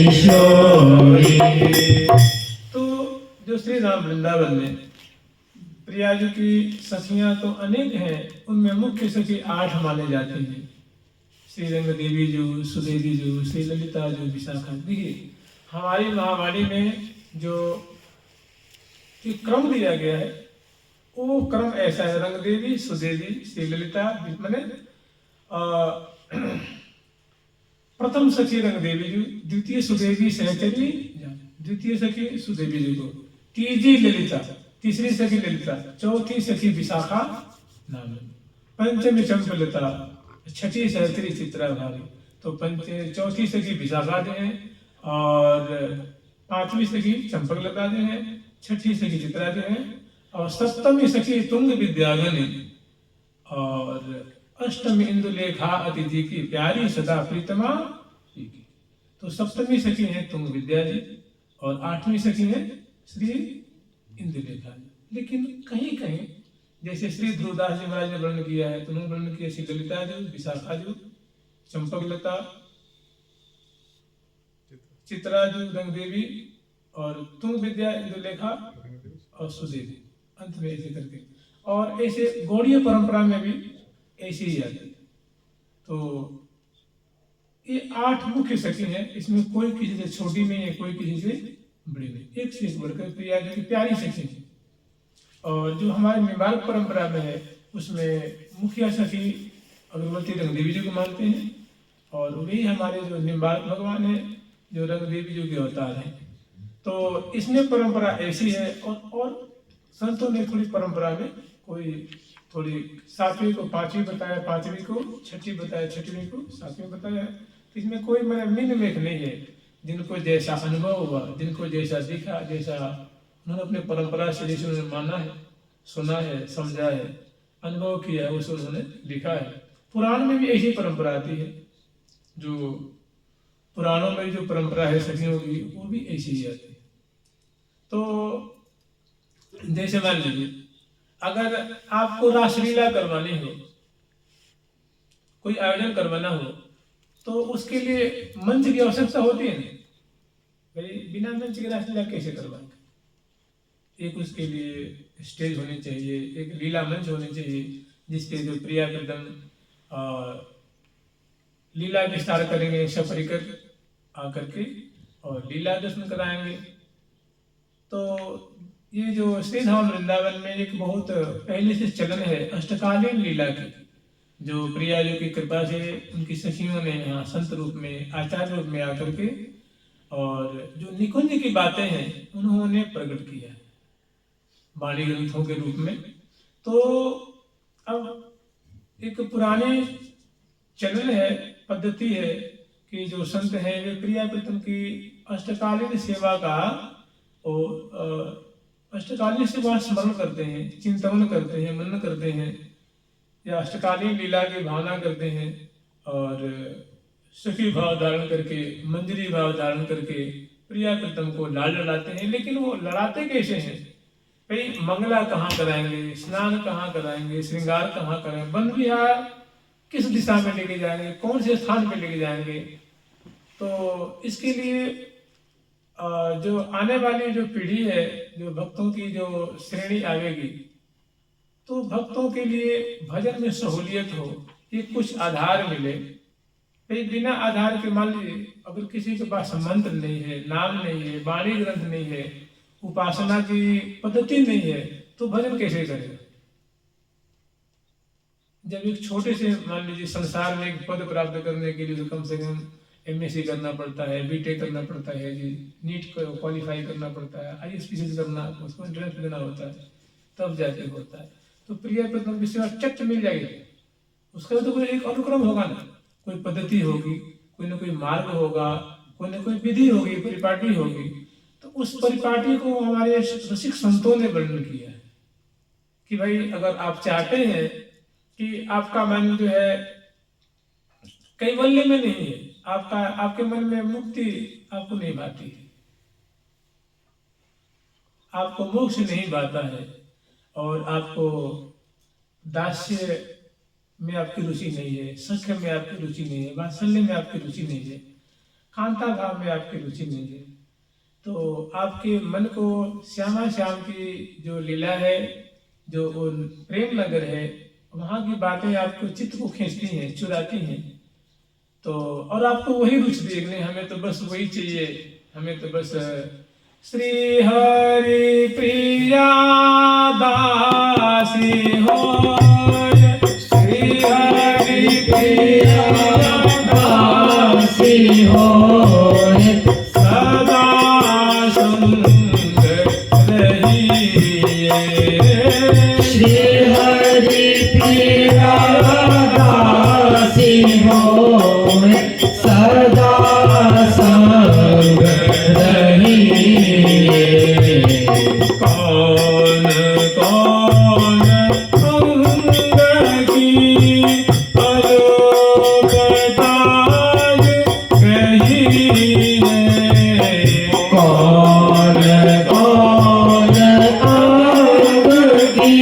किशोरी। तो जो श्री राम वृंदावन में प्रिया जी की सखियां तो अनेक हैं, उनमें मुख्य सखी 8 माने जाते हैं। श्री रंग देवी जो, सुदेवी जो, श्री ललिता जो, विशाखा। देखिए हमारी महावाणी में जो क्रम दिया गया है वो क्रम ऐसा है, रंग देवी, सुदेवी, श्री ललिता, माने प्रथम सखी रंग देवी जी, द्वितीय सुदेवी सहचरी, द्वितीय सखी सुदेवी जी को, तीजी ललिता, तीसरी सखी ललिता, चौथी सखी विशाखा नाम, पंचमी चंपलता, छठी सहचरी चित्रा भारी। तो चौथी सखी विशाखा जो है, और पांचवी सखी चंपकलता जो है, छठी सखी चित्रा जो है, और सप्तमी सखी तुंग विद्यागनी, और अष्टमी इंदुलेखा अतिथि की प्यारी सदा प्रीतमा की। तो सप्तमी सखी है तुंग विद्या जी, और 8वीं सखी है श्री इंदुलेखा जी। लेकिन कहीं कहीं जैसे श्री ध्रुवदास जी महाराज ने वर्णन किया है, तो उन्होंने वर्णन किया श्री ललिता जी, विशाखा जी, चंपकलता, चित्रा जी, रंग देवी, और तुंग विद्या, इंदुलेखा और सुदेवी, अंत में ऐसे करके। और ऐसे गौड़ीय परंपरा में भी ऐसी ही आती है। तो ये 8 मुख्य सखी हैं, इसमें कोई किसी से छोटी नहीं है, कोई किसी से बड़ी नहीं, एक से एक बढ़कर प्रिया जी की प्यारी सखी है। और जो हमारे निम्बार्क परंपरा में है उसमें मुखिया सखी अगरबत्ती रंग देवी जी को मानते हैं, और वही हमारे जो निम्बार्क भगवान है जो रंग देवी जी के अवतार हैं। तो इसमें परंपरा ऐसी है, और संतों ने थोड़ी परंपरा में कोई थोड़ी 7वीं को 5वीं बताया, 5वीं को 6वीं बताया, 6वीं को 7वीं बताया। इसमें कोई मिन मेख नहीं है, जिनको जैसा अनुभव हुआ, जिनको जैसा दिखा, जैसा उन्होंने अपने परंपरा से जैसे उन्होंने माना है, सुना है, समझा है, अनुभव किया है, उसे उन्होंने लिखा है। पुराण में भी ऐसी परंपरा आती है, जो पुराणों में जो परंपरा है सखियों की वो भी ऐसी ही आती है। तो जैसे मान लीजिए अगर आपको रासलीला करवानी हो, कोई आयोजन करवाना हो, तो उसके लिए मंच की आवश्यकता होती है ना भाई, बिना मंच के रासलीला कैसे करवाएंगे। एक उसके लिए स्टेज होनी चाहिए, एक लीला मंच होनी चाहिए, जिसके जो प्रिया प्रीतम लीला विस्तार करेंगे, सपरिकर आकर के और लीला दर्शन कराएंगे। तो ये जो श्री धाम वृंदावन में एक बहुत पहले से चलन है अष्टकालीन लीला की, जो प्रिया जी की कृपा से उनकी सखियों ने यहाँ संत रूप में, आचार्य रूप में आकर के, और जो निकुंज की बातें हैं उन्होंने प्रकट किया वाणी ग्रंथों के रूप में। तो अब एक पुराने चलन है, पद्धति है कि जो संत हैं वे प्रिया प्रीतम की अष्टकालीन सेवा का और अष्टकालीन सेवा स्मरण करते हैं, चिंतन करते हैं, मनन करते हैं, या अष्टकालीन लीला की भावना करते हैं, और सखी भाव धारण करके, मंजरी भाव धारण करके प्रिया प्रीतम को लाड लड़ाते हैं। लेकिन वो लड़ाते कैसे हैं भाई, मंगला कहाँ कराएंगे, स्नान कहाँ कराएंगे, श्रृंगार कहाँ कराएंगे, वन विहार किस दिशा में लेके जाएंगे, कौन से स्थान पे लेके जाएंगे। तो इसके लिए जो आने वाली जो पीढ़ी है, जो भक्तों की जो श्रेणी आवेगी, तो भक्तों के लिए भजन में सहूलियत हो, ये कुछ आधार मिले। भाई बिना आधार के मान लीजिए अगर किसी के पास मंत्र नहीं है, नाम नहीं है, वाणी ग्रंथ नहीं है, उपासना की पद्धति नहीं है, तो भजन कैसे करेगा। जब एक छोटे से मान लीजिए संसार में एक पद प्राप्त करने के लिए तो कम से कम MSc करना पड़ता है, BTech करना पड़ता है जी, नीट को क्वालिफाई करना पड़ता है, ISPC करना, उसको एंट्रेंस देना होता है, तब जाके होता है। तो प्रिया प्रीतम की सेवा चट मिल जाएगी, उसका तो कोई एक अनुक्रम होगा ना, कोई पद्धति होगी, कोई ना कोई मार्ग होगा, कोई ना कोई विधि होगी, परिपाटी होगी। तो उस परिपाटी को हमारे रसिक संतों ने वर्णन किया है कि भाई अगर आप चाहते हैं कि आपका मन जो है कैवल्य में नहीं है, आपके मन में मुक्ति आपको नहीं भाती है, आपको मोक्ष नहीं भाता है, और आपको दास्य में आपकी रुचि नहीं है, सख्य में आपकी रुचि नहीं है, वात्सल्य में आपकी रुचि नहीं है, कांता भाव में आपकी रुचि नहीं है, तो आपके मन को श्यामा श्याम की जो लीला है, जो वो प्रेम नगर है, वहाँ की बातें आपको चित्त को खींचती हैं, चुराती हैं। तो और आपको वही रुचि देखने, हमें तो बस वही चाहिए, हमें तो बस श्री हरि प्रिया दासी हो, श्री हरि प्रिया दासी हो, सदा संग रहिए, श्री हरि प्रिया दासी हो, सदा संग रहिए। कौन कौन अंग की अलोकताज कहिए, कौन कौन अंग की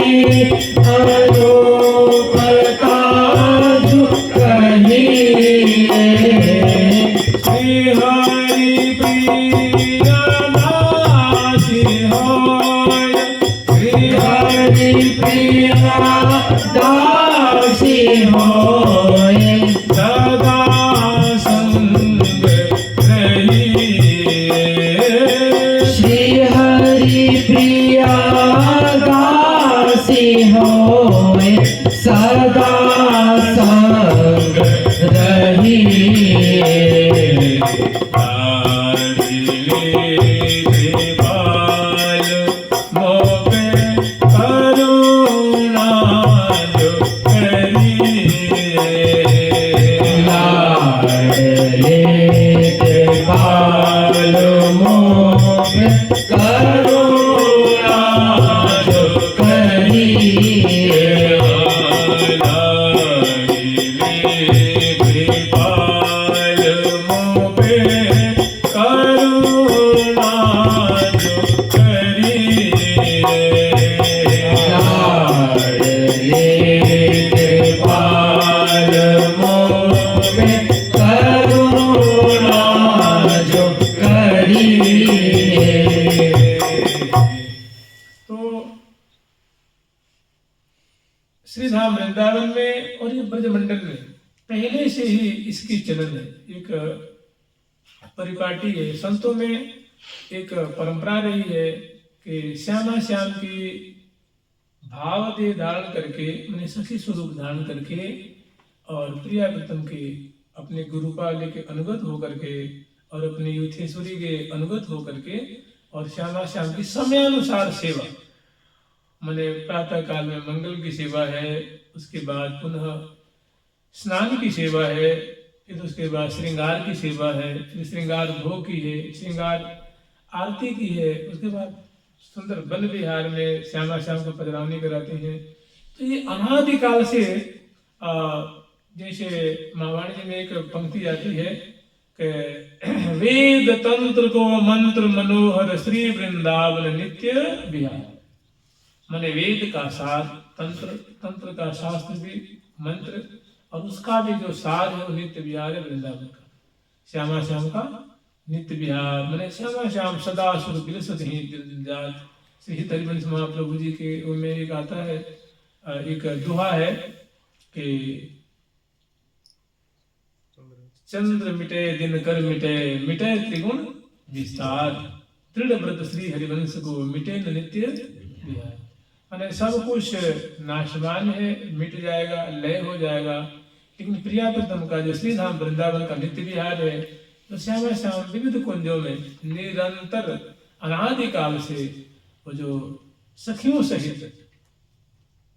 अलोकताज कहिए, श्री हरि प्रिया दासी होय, श्री हरि प्रिया दासी होय, सदा संग रहिए, श्री हरि प्रिया दासी होय, सदा संग रहिए। कृपाल मोपे करुणा जो करिए, लाडले कृपाल मोपे करुणा जो करिए, कृपाल मोपे करुणा जो करिए, लाडले कृपाल मोपे करुणा जो करिए। तो श्रीधाम वृंदावन में और ये ब्रजमंडल में पहले से ही इसकी चलन है, एक परिपाटी है। संतों में एक परंपरा रही है कि श्यामा श्याम की भाव देह धारण करके, मैंने सखी स्वरूप धारण करके और प्रिया प्रीतम के अपने गुरुपाले के अनुगत होकर के और अपने युथेश्वरी के अनुगत होकर के और श्यामा श्याम की समयानुसार सेवा, मैंने प्रातः काल में मंगल की सेवा है, उसके बाद पुनः स्नान की सेवा है, फिर उसके बाद श्रृंगार की सेवा है, फिर श्रृंगार भोग की है, श्रृंगार आरती की है, उसके बाद सुंदर वन विहार में श्यामा श्याम को पधरावनी कराते हैं। तो ये अनादिकाल से जैसे महावाणी में एक पंक्ति आती है कि वेद तंत्र को मंत्र मनोहर श्री वृंदावन नित्य विहार, माने वेद का सार, तंत्र का शास्त्र भी, मंत्र और उसका भी जो सार है वो नित्य विहार है वृंदावन का, श्यामा श्याम का नित्य विहार। मैंने श्यामा श्याम सदा सुर बिलसत ही दिलजात, श्री हरिवंश महाप्रभु जी के उनमें एक आता है, एक दोहा है कि चंद्र मिटे दिन कर मिटे, मिटे त्रिगुण विस्तार, दृढ़ व्रत श्री हरिवंश को मिटे न नित्य विहार। मैंने सब कुछ नाशवान है, मिट जाएगा, लय हो जाएगा, लेकिन प्रिया प्रीतम का जो श्रीधाम वृंदावन का नित्य विहार है, तो श्यामा श्याम विविध कुंजों में निरंतर अनादिकाल से वो जो सखियों सहित,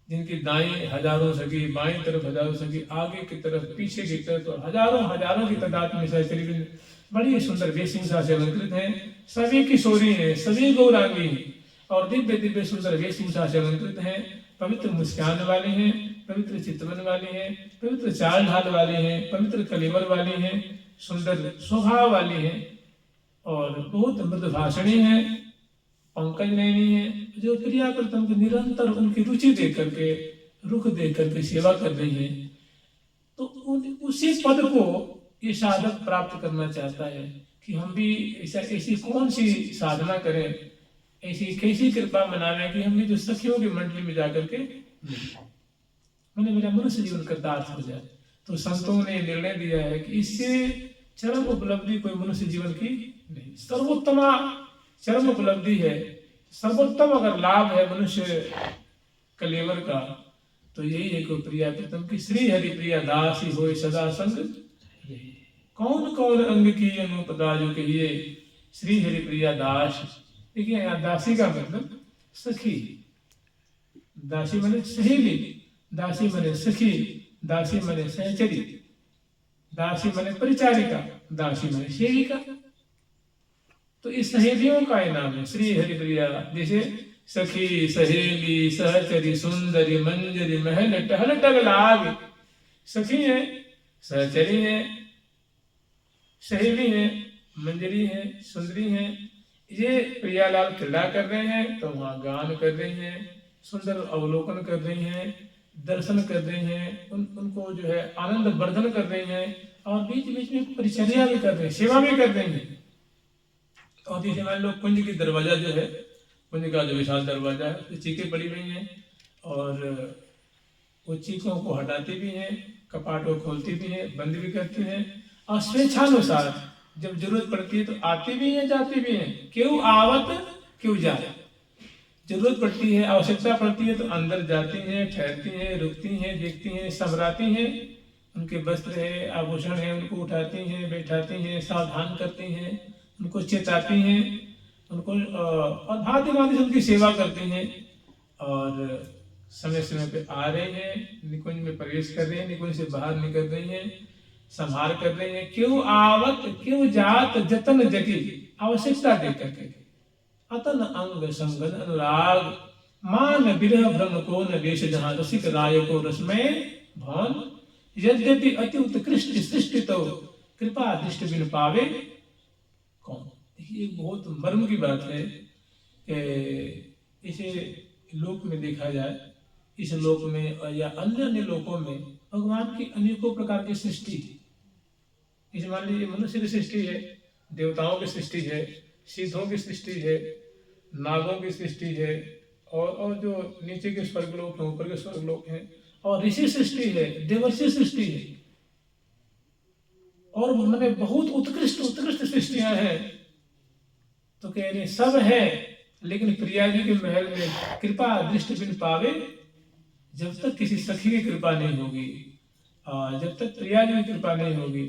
जिनकी दाएं हजारों सखी, बाएं तरफ हजारों सखी, आगे की तरफ पीछे की तरफ तो हजारों हजारों की तादाद में सहचरी बड़ी सुंदर वेशभूषा से अलंकृत हैं, सभी किशोरी हैं, सभी गौरांगी हैं और दिव्य दिव्य सुंदर वेशभूषा से अलंकृत हैं, पवित्र मुस्कान वाले हैं, पवित्र चितवन वाले हैं, पवित्र चाल ढाल वाले हैं, पवित्र कलेवर वाले हैं, सुंदर स्वभाव वाली हैं और बहुत मृदुभाषणी हैं, पंकज नयनी है, जो प्रिया प्रीतम की निरंतर उनकी रुचि देख करके, रुख देख करके सेवा कर रही है। तो उसी पद को ये साधक प्राप्त करना चाहता है कि हम भी ऐसी कौन सी साधना करें, ऐसी कैसी कृपा मनावे कि हम भी जो सखियों की मंडली में जाकर के मैंने मेरा मनुष्य जीवन कृतार्थ हो जाए। तो संतों ने निर्णय दिया है कि इससे चरम उपलब्धि कोई मनुष्य जीवन की नहीं, सर्वोत्तम चरम उपलब्धि है, सर्वोत्तम अगर लाभ है मनुष्य कलेवर का तो यही है कि प्रिया प्रीतम की श्री हरि प्रिया दासी होए सदा संग। यही कौन कौन अंग की अनुपदा जो कहिए श्री हरि प्रिया दास। देखिए यहाँ दासी का मतलब सखी, दासी माने सहेली, दासी माने सखी, दासी माने सहचरी, दासी माने परिचारिका, दासी माने सेविका। तो इस सहेलियों का नाम है श्री हरि प्रिया। जैसे सखी, सहेली, सहचरी, सुंदरी, मंजरी, महल टहल टगलाग। सखी है, सहचरी है, सहेली है, मंजरी है, सुंदरी है। ये प्रियालाल क्रीड़ा कर रहे हैं तो वहां गान कर रही हैं, सुंदर अवलोकन कर रही हैं, दर्शन कर रही हैं, उनको जो है आनंद वर्धन कर रही हैं और बीच बीच में परिचर्या भी कर रही हैं, सेवा भी कर रही हैं। और जैसे मान लो कुंज की दरवाजा जो है, कुंज का जो विशाल दरवाजा है तो चीखें पड़ी हुई हैं और वो चीखों को हटाती भी हैं, कपाट को खोलती भी हैं, बंद भी करती हैं और स्वेच्छानुसार जब जरूरत पड़ती है तो आती भी है जाती भी है। क्यों आवत क्यों जाए, जरूरत पड़ती है, आवश्यकता पड़ती है तो अंदर जाती हैं, ठहरती हैं, रुकती हैं, देखती हैं, संभराती हैं, उनके वस्त्र है, आभूषण है, उनको उठाती हैं, बैठाती हैं, सावधान करती हैं, उनको चेताती हैं, उनको और भांति भांति से उनकी सेवा करती हैं और समय समय पे आ रहे हैं, निकुंज में प्रवेश कर रहे हैं, निकुंज से बाहर निकल रही हैं, संहार कर रहे हैं। क्यों आवत क्यों जात जतन जगी, आवश्यकता देख करके अतन अंग संगन अनुराग मान विरह भ्रम को न वेश जहां रसिक राय को रसमय भवन। यद्यपि अति उत्कृष्ट सृष्टि तो कृपा दृष्टि बिन पावे कौन। देखिए एक बहुत मर्म की बात है कि इसे लोक में देखा जाए, इस लोक में या अन्य अन्य लोकों में भगवान की अनेकों प्रकार की सृष्टि। इस मान लीजिए मनुष्य की सृष्टि है, देवताओं की सृष्टि है, सिद्धों की सृष्टि है, नागों की सृष्टि है और जो नीचे के स्वर्गलोक हैं, ऊपर के स्वर्गलोक हैं, और ऋषि सृष्टि है, देवर्षि सृष्टि है और मतलब बहुत उत्कृष्ट उत्कृष्ट सृष्टियां हैं। तो कह रहे सब है लेकिन प्रिया जी के महल में कृपा दृष्टि बिन पावे। जब तक किसी सखी की कृपा नहीं होगी, जब तक प्रिया जी की कृपा नहीं होगी,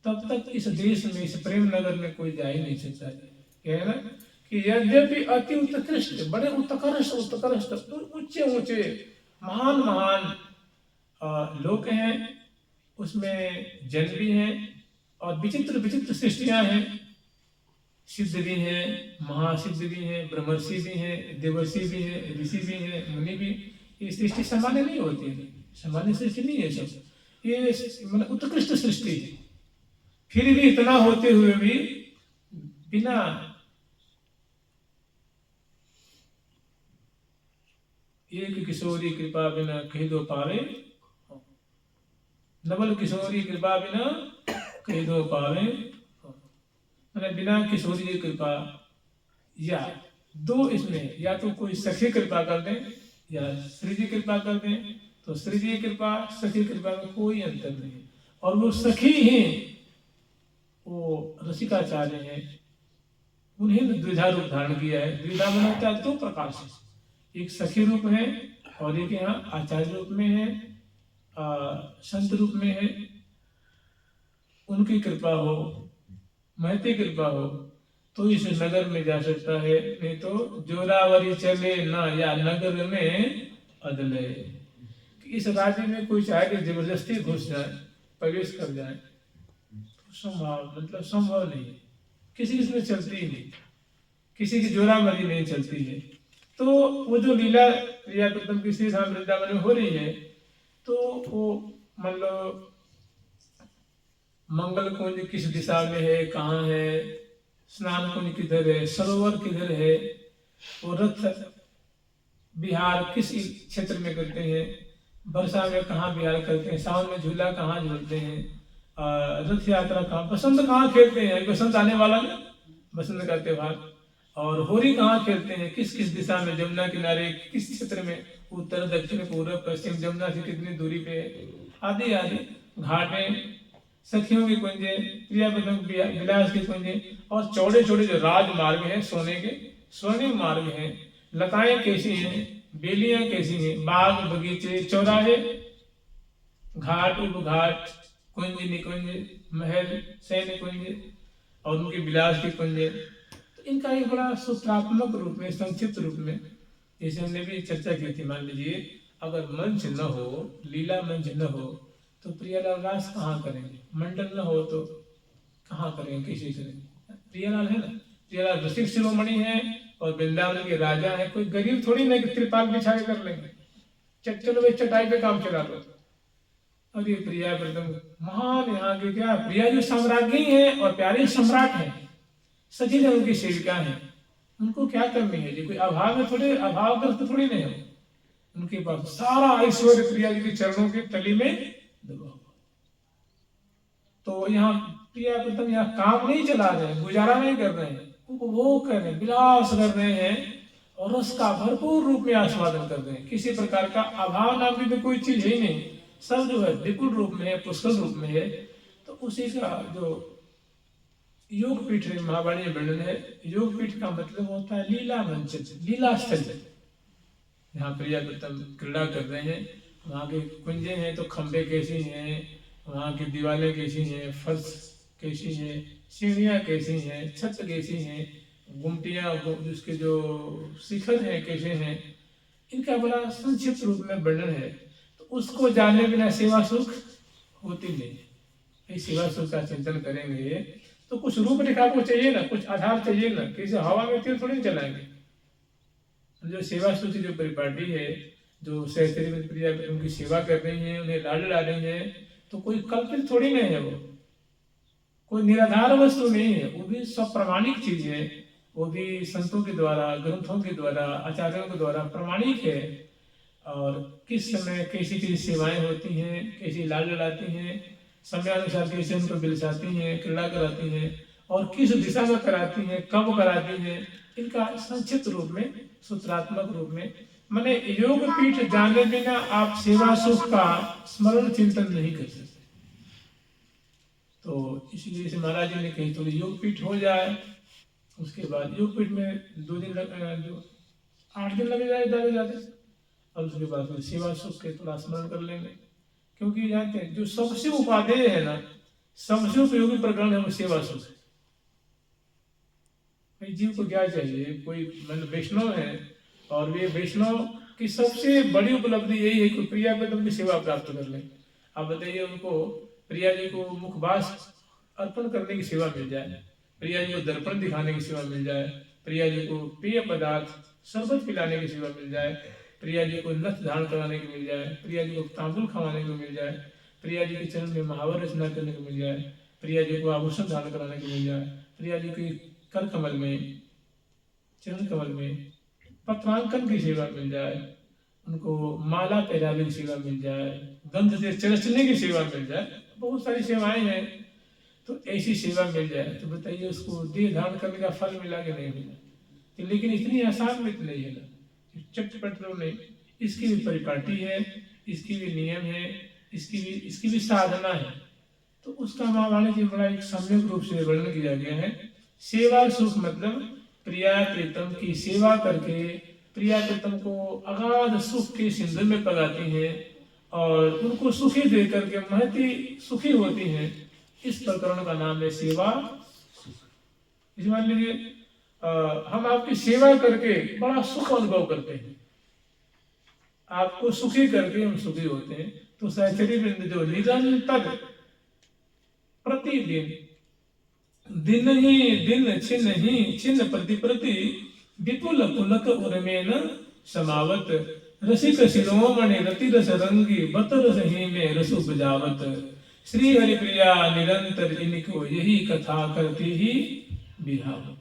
तब तक इस देश में, इस प्रेम नगर में कोई जा ही नहीं सकता। कह रहे ना कि यद्यपि अति उत्कृष्ट, बड़े उत्कृष्ट उत्कृष्ट ऊंचे ऊंचे महान महान लोक हैं, उसमें जन भी हैं और विचित्र विचित्र सृष्टियां हैं, सिद्ध भी हैं, महासिद्ध भी हैं, ब्रह्मर्षि भी हैं, देवर्षि भी हैं, ऋषि भी हैं, मुनि भी। ये सृष्टि सामान्य नहीं होती है, सामान्य सृष्टि नहीं है सब, ये मतलब उत्कृष्ट सृष्टि है। फिर भी इतना होते हुए भी बिना एक किशोरी कृपा बिना कही दो पावे, नवल किशोरी कृपा बिना कही दो पावे। मतलब बिना किशोरी की कृपा, या दो इसमें, या तो कोई सखी कृपा कर दें या श्री जी कृपा कर दें। तो श्री जी कृपा सखी कृपा में कोई अंतर नहीं, और वो सखी ही वो रसिकाचार्य हैं, उन्हें द्विधा रूप धारण किया है। द्विधा बनाता है दो प्रकार से, एक सखी रूप है और एक यहाँ आचार्य रूप में है, संत रूप में है। उनकी कृपा हो, महती कृपा हो तो इस नगर में जा सकता है, नहीं तो जोरावरी चले ना या नगर में अदले। इस राज्य में कोई चाहे कि जबरदस्ती घुस जाए, प्रवेश कर जाए, तो संभव नहीं, किसी की इसमें चलती ही नहीं, किसी की जोरावरी नहीं चलती है। तो वो जो लीला प्रिया प्रीतम की श्री धाम वृंदावन में हो रही है, तो वो मान लो मंगल कुंज किस दिशा में है, कहाँ है, स्नान कुंज किधर है, सरोवर किधर है, वो रथ विहार किस क्षेत्र में करते हैं, वर्षा में कहाँ विहार करते हैं, सावन में झूला कहाँ झूलते हैं, रथ यात्रा कहाँ, बसंत कहाँ खेलते हैं, बसंत आने वाला ना, बसंत का त्योहार। और होली कहाँ खेलते हैं, किस किस दिशा में, जमुना किनारे, किस क्षेत्र में, उत्तर दक्षिण पूर्व पश्चिम, जमुना से कितनी दूरी पे, आदि आदि। घाटें, सखियों की कुंजे, प्रिया विलास की कुंजे, और चौड़े चौड़े जो राजमार्ग हैं सोने के, स्वर्णिम मार्ग हैं, लताएं कैसी हैं, बेलियां कैसी हैं, बाग बगीचे, चौराहे, घाट उपघाट, कुंज निकुंज, महल, सैन्य कुंज, और उनके विलास की कुंजे। तो इनका एक बड़ा सूत्रात्मक रूप में, संक्षिप्त रूप में, जैसे हमने भी चर्चा की थी, मान लीजिए अगर मंच न हो, लीला मंच न हो, तो प्रियालाल रास कहाँ करेंगे, मंडल न हो तो कहाँ करेंगे, कैसे करेंगे। प्रियालाल है ना, प्रियालाल रसिक शिरोमणि है और वृंदावन के राजा है, कोई गरीब थोड़ी ना कि त्रिपाल बिछा के कर लेंगे, चलो भाई चटाई पे काम चला लो। और ये प्रिया एकदम महान यहाँ के क्या, प्रिया जो सम्राज्ञी है और प्यारे सम्राट है, सजील उनकी सेविका है, उनको क्या करनी है जी, कोई अभाव में थोड़े, अभावग्रस्त थोड़ी नहीं हो, उनके पास सारा ऐश्वर्य प्रिया जी के चरणों की तली में दबा हुआ। तो यहाँ प्रिया प्रथम यहाँ काम नहीं चला रहे हैं, गुजारा नहीं कर रहे हैं, उपभोग कर रहे हैं, विलास कर रहे हैं, और रस का भरपूर रूप में आस्वादन कर रहे हैं। किसी प्रकार का अभाव नाम की तो कोई चीज ही नहीं, सब जो है विपुल रूप में है, पुष्कल रूप में है। तो उसी का जो योग पीठ है, महावाणी वर्णन है, योग पीठ का मतलब होता है लीला मंच, लीला स्थल। यहाँ प्रिया प्रथम क्रीड़ा कर रहे हैं, वहाँ के कुंजे हैं तो खंबे कैसी हैं, वहाँ की दीवारें कैसी हैं, फर्श कैसी है, सीढ़ियाँ कैसी हैं, छत कैसी हैं, गुमटियाँ जिसके जो शिखर हैं कैसे हैं, इनका बड़ा संक्षिप्त रूप में वर्णन है। तो उसको जानने बिना सेवा सुख होती नहीं। इस सेवा सुख का चिंतन करेंगे तो कुछ रूपरेखा को चाहिए ना, कुछ आधार चाहिए ना, किसी हवा में तीर थोड़ी चलाएंगे। जो सेवा सुख जो परिपाटी है, जो सहचरी में प्रिया उनकी सेवा कर रही है, उन्हें लाड ला रही है, तो कोई कल्पित थोड़ी नहीं है, वो कोई निराधार वस्तु नहीं है, वो भी सब प्रमाणिक चीज है, वो भी संतों के द्वारा, ग्रंथों के द्वारा, आचार्यों के द्वारा प्रमाणिक है। और किस समय कैसी कैसी सेवाएं होती हैं, कैसी लाड लड़ाती हैं, समयानुसार कैसे उनको बिलसाती हैं, क्रीड़ा कराती हैं, और किस दिशा में कराती हैं, कब कराती हैं, इनका संक्षिप्त रूप में, सूत्रात्मक रूप में। माने योग पीठ जाने बिना आप सेवा सुख का स्मरण चिंतन नहीं कर सकते। तो इसलिए से महाराज जी ने कही थोड़ी योग पीठ हो जाए, उसके बाद योग पीठ में 2 दिन 8 दिन लगे जाए ज़्यादा ज़्यादा, और उसके बाद फिर सेवा सुख के थोड़ा स्मरण कर लेंगे। क्योंकि जानते हैं जो सबसे उपादेय है ना, सबसे उपयोगी प्रकरण है वो सेवा सुख है। जीव को क्या चाहिए, कोई मतलब वैष्णव है और वे वैष्णव की सबसे बड़ी उपलब्धि यही है कि प्रिया पे तुमकी सेवा प्राप्त कर ले। आप बताइए उनको प्रिया जी को मुखबास अर्पण करने की सेवा मिल जाए, प्रिया जी को दर्पण दिखाने की सेवा मिल जाए, प्रिया जी को पेय पदार्थ शरबत पिलाने की सेवा मिल जाए, प्रिया जी को नथ धारण कराने की मिल जाए, प्रिया जी को तांबुल खवाने को मिल जाए, प्रिया जी के चरण में महावर रचना करने को मिल जाए, प्रिया जी को आभूषण धारण कराने को मिल जाए, प्रिया जी की कर कमल में, चरण कमल में पत्रांकन की सेवा मिल जाए, उनको माला पहनाने की सेवा मिल जाए, गंध से चरचने की सेवा मिल जाए, बहुत सारी सेवाएं हैं। तो ऐसी सेवा मिल जाए तो बताइए उसको देह धारण करने का फल मिला कि नहीं मिला। तो लेकिन इतनी आसान मित नहीं है ना, चटपट तो नहीं, इसकी भी परिपाटी है, इसकी भी नियम है, इसकी भी साधना है। तो उसका महावाणी जी बड़ा एक सम्यक रूप से वर्णन किया गया है। सेवा सुख मतलब प्रिया प्रीतम की सेवा करके प्रिया प्रीतम को अगाध सुख के सिंधु में पगाती हैं और उनको सुखी दे करके महती सुखी होती हैं। इस प्रकरण का नाम है सेवा। इस मान लीजिए हम आपकी सेवा करके बड़ा सुख अनुभव करते हैं, आपको सुखी करके हम सुखी होते हैं। तो सहचरी वृंद जो निरंतर प्रतिदिन दिन ही दिन छिन्न प्रति प्रति विपुल पुलक उर्मेन समावत रसिक शिरोमणि रति रस रंगी बत रस ही में रसु बजावत श्री हरि प्रिया निरंतर इनको यही कथा करती ही बिहावत।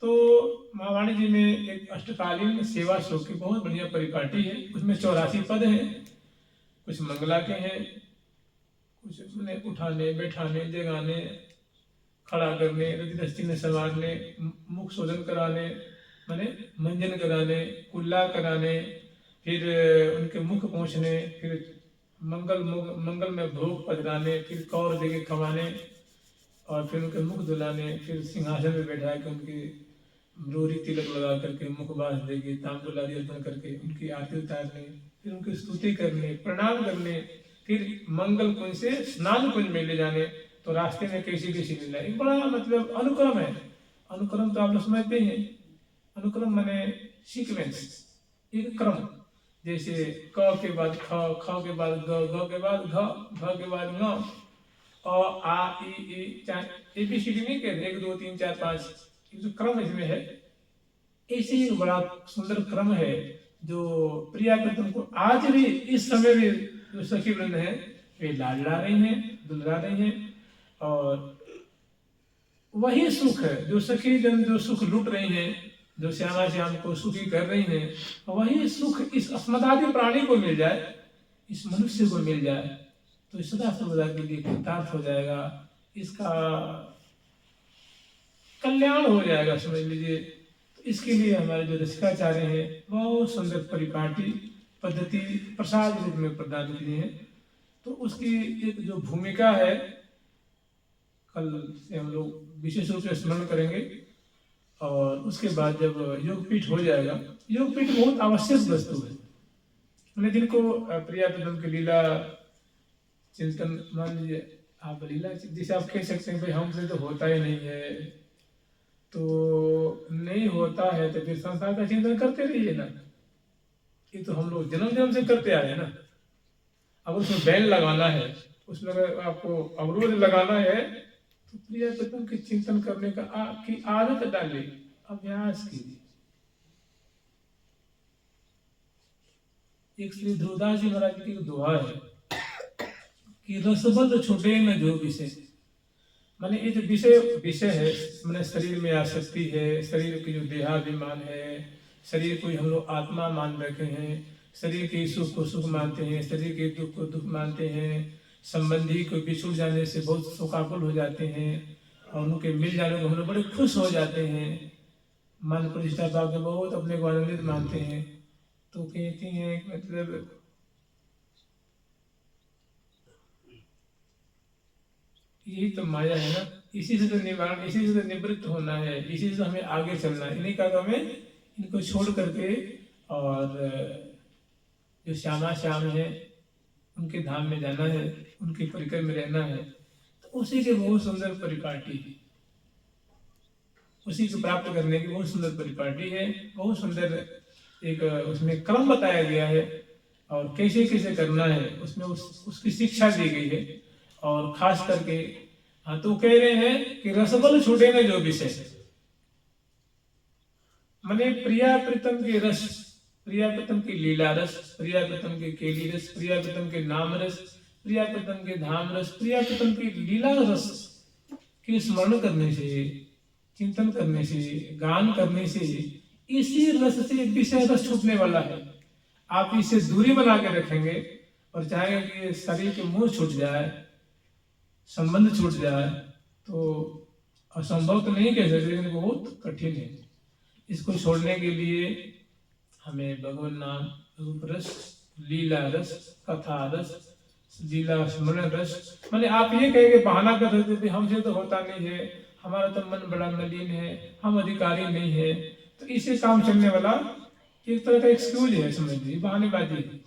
तो महावाणी जी में एक अष्टकालीन सेवा शोक की बहुत बढ़िया परिपाटी है, उसमें 84 पद हैं। कुछ मंगला के हैं, कुछ मैंने उठाने बैठाने जगाने खड़ा करने रजदस्ती में संवारने मुख शोधन कराने मैंने मंजन कराने कुल्ला कराने फिर उनके मुख पहुँचने फिर मंगल में भोग पधराने फिर कौर देके खवाने और फिर उनके मुख धुलाने फिर सिंहासन में बैठा के उनके रोरी तिलक लगा करके मुखबास देके तांबूल आदि अर्पण करके उनकी आरती उतारने फिर उनकी स्तुति करने प्रणाम करने फिर मंगल कुंज से स्नान कुंज में ले जाने। तो रास्ते में कैसी कैसी लीला एक बड़ा मतलब अनुक्रम है। अनुक्रम तो आप लोग समझते हैं, अनुक्रम माने सीक्वेंस, एक क्रम। जैसे क के बाद ख, ख के बाद ग, ग के बाद घ, घ के बाद ङ, अ आ ई चाहे एबीसीडी नहीं कहते 1 2 3 4 5, जो क्रम इसमें है ऐसे ही बड़ा सुंदर क्रम है जो प्रिया प्रीतम को आज भी इस समय भी जो सखी वृंद है वे लाडला रही हैं दुलरा रही हैं। और वही सुख है जो सखी जन जो सुख लूट रही हैं, जो श्यामा श्याम को सुखी कर रही हैं, वही सुख इस अस्मदादि प्राणी को मिल जाए, इस मनुष्य को मिल जाए तो सदा सर्वदा के लिए कृतार्थ हो जाएगा, इसका कल्याण हो जाएगा समझ लीजिए। तो इसके लिए हमारे जो रसिकाचार्य हैं बहुत सुंदर परिपाटी पद्धति प्रसाद रूप में प्रदान किए हैं। तो उसकी एक जो भूमिका है कल से हम लोग विशेष रूप से स्मरण करेंगे। और उसके बाद जब योगपीठ हो जाएगा, योगपीठ बहुत आवश्यक वस्तु है। मैंने जिनको प्रिया प्रीतम की लीला चिंतन मान लीजिए आप लीला जैसे आप कह सकते हैं भाई हमसे तो होता ही नहीं है, तो नहीं होता है तो फिर संसार का चिंतन करते रहिए ना। ये तो हम लोग जन्म जन्म से करते आ रहे हैं ना। अब उसमें बैन लगाना है, उसमें अगर आपको अवरोध लगाना है तो प्रिया प्रीतम के चिंतन करने का की आदत डालिए, अभ्यास कीजिए। एक श्री ध्रुवदास जी महाराज की दुआ है कि रसबंध छूटे न जो विषय, माने ये जो विषय है मैंने शरीर में आसक्ति है, शरीर की जो देहाभिमान है, शरीर को हम लोग आत्मा मान रखे हैं, शरीर के सुख को सुख मानते हैं, शरीर के दुख को दुख मानते हैं, संबंधी को बिछुड़ जाने से बहुत शोकाकुल हो जाते हैं और उनके मिल जाने को हम लोग बड़े खुश हो जाते हैं, मन प्रतिष्ठा पाव के बहुत अपने को आनंदित मानते हैं। तो कहती हैं मतलब यही तो माया है ना, इसी से तो निवारण, इसी से तो निवृत्त होना है, इसी से हमें आगे चलना है। इन्हीं का तो हमें इनको छोड़ करके और जो श्यामा श्याम है उनके धाम में जाना है, उनके परिकर में रहना है। तो उसी के बहुत सुंदर परिपाटी है, उसी को प्राप्त करने की बहुत सुंदर परिपाटी है, बहुत सुंदर एक उसमें क्रम बताया गया है और कैसे कैसे करना है उसमें उसकी शिक्षा दी गई है। और खास करके हाँ तो कह रहे हैं कि रसबल छूटे न जो विषय, माने प्रिया प्रीतम के रस, प्रिया प्रीतम की लीला रस, प्रिया प्रीतम के केली रस, प्रिया प्रीतम के नाम रस, प्रिया प्रीतम के धाम रस, प्रिया प्रीतम की लीला रस के स्मरण करने से, चिंतन करने से, गान करने से इसी रस से विषय रस छूटने वाला है। आप इसे दूरी बना के रखेंगे और चाहेंगे कि शरीर के मुंह छूट जाए, संबंध छूट जाए, तो असंभव तो नहीं कह सकते लेकिन बहुत कठिन है। इसको छोड़ने के लिए हमें भगवान नाम, रूप रस, लीला रस, कथा रस, लीला स्मरण रस, माने आप ये कहेंगे बहाना कर सकते थे हमसे तो होता नहीं है, हमारा तो मन बड़ा मलिन है, हम अधिकारी नहीं है, तो इसे काम चलने वाला एक तरह का एक्सक्यूज है, समझ लीजिए बहानेबाजी है।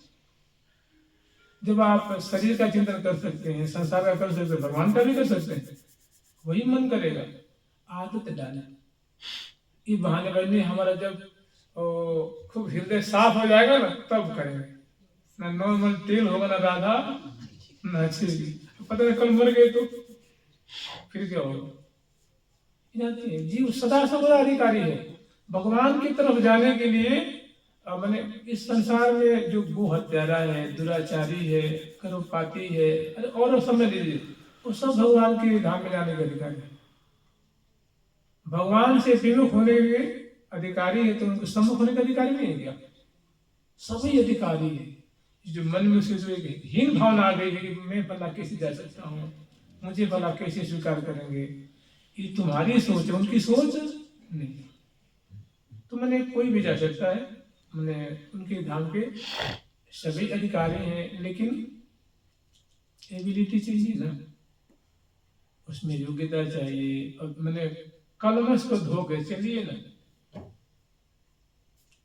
जब आप शरीर का चिंतन कर सकते हैं, संसार का कर सकते हैं, भगवान का भी कर सकते हैं, वही मन करेगा। आदत डालें, ये बहानेबाजी नहीं। हमारा जब खूब हृदय साफ हो जाएगा ना तब करेंगे, ना नॉर्मल तेल होगा ना राधा ना चीनी, पता नहीं कल मर गए तो फिर क्या होगा। जानते हैं जीव सदा सर्वदा अधिकारी है। भगवान की तरफ जाने के लिए मैंने इस संसार में जो गो हत्यारा है, दुराचारी है, कर्मपाती है, अरे और समझ लीजिए वो सब भगवान के धाम में जाने के अधिकारी है। भगवान से विमुख होने के अधिकारी है तो उनको सम्मुख होने का अधिकारी नहीं है क्या? सभी अधिकारी है। जो मन में उसे जो एक हीन भावना आ गई है कि मैं भला कैसे जा सकता हूँ, मुझे भला कैसे स्वीकार करेंगे, ये तुम्हारी सोच है, उनकी सोच नहीं। तो मैंने कोई भी जा सकता है, मैंने उनके धाम के सभी अधिकारी हैं, लेकिन एबिलिटी चाहिए ना, उसमें योग्यता चाहिए। और मैंने कलमश को धो के चलिए ना।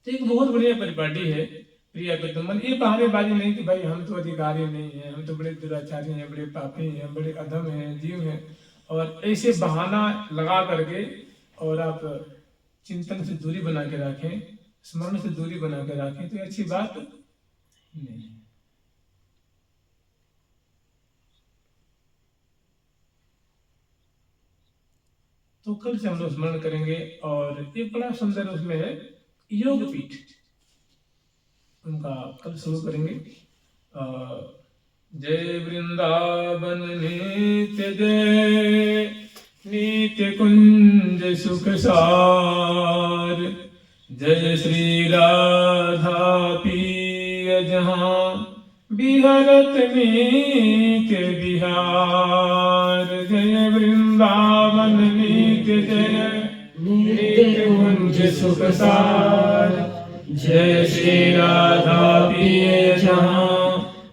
तो एक बहुत बढ़िया परिपाटी है प्रिया के मन। ये बहानेबाजी नहीं कि भाई हम तो अधिकारी नहीं हैं, हम तो बड़े दुराचारी हैं, बड़े पापी हैं, बड़े अधम हैं, जीव हैं, और ऐसे बहाना लगा करके और आप चिंतन से दूरी बना के रखें, स्मरण से दूरी बना के रखें, तो अच्छी बात नहीं। तो कल से हम लोग स्मरण करेंगे। और एक बड़ा सुंदर उसमें है योग पीठ, उनका कल शुरू करेंगे। जय वृंदावन नित्य जय, नित्य कुंज सुख सार, जय श्री राधा पिय जहाँ बिहरत नित्य बिहार। जय वृंदावन नित्य जय, नित्य कुंज सुख सार, जय श्री राधा पिय जहाँ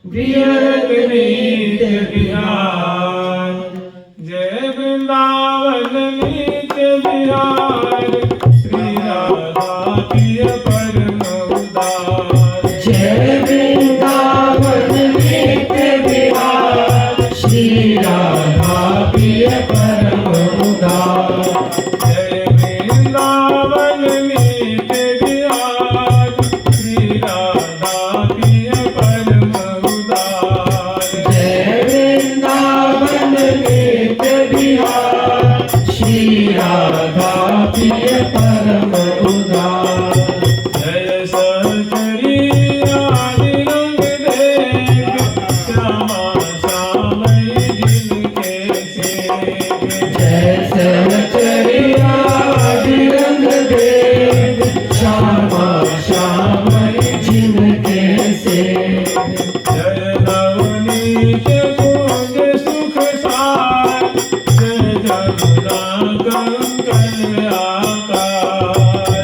बिहरत नित्य बिहार। जय वृंदावन नित्य बिहार, श्री राधा पिय परम उदार। जय वृंदावन नित्य बिहार, श्री राधा पिय परम उदार। जय वृंदावन नित्य बिहार, श्री राधा पिय परम उदार। जय वृंदावन नित्य बिहार, श्री राधा पिय परम उदार। जय सचरी आदि रंग देख, श्यामा श्यामई जिनके सेक। जय सहचरिया रंग देव, श्यामा श्यामई जिनके से। जय नवनीत कुंज सुख सार, जय जमुना कंकण आकार।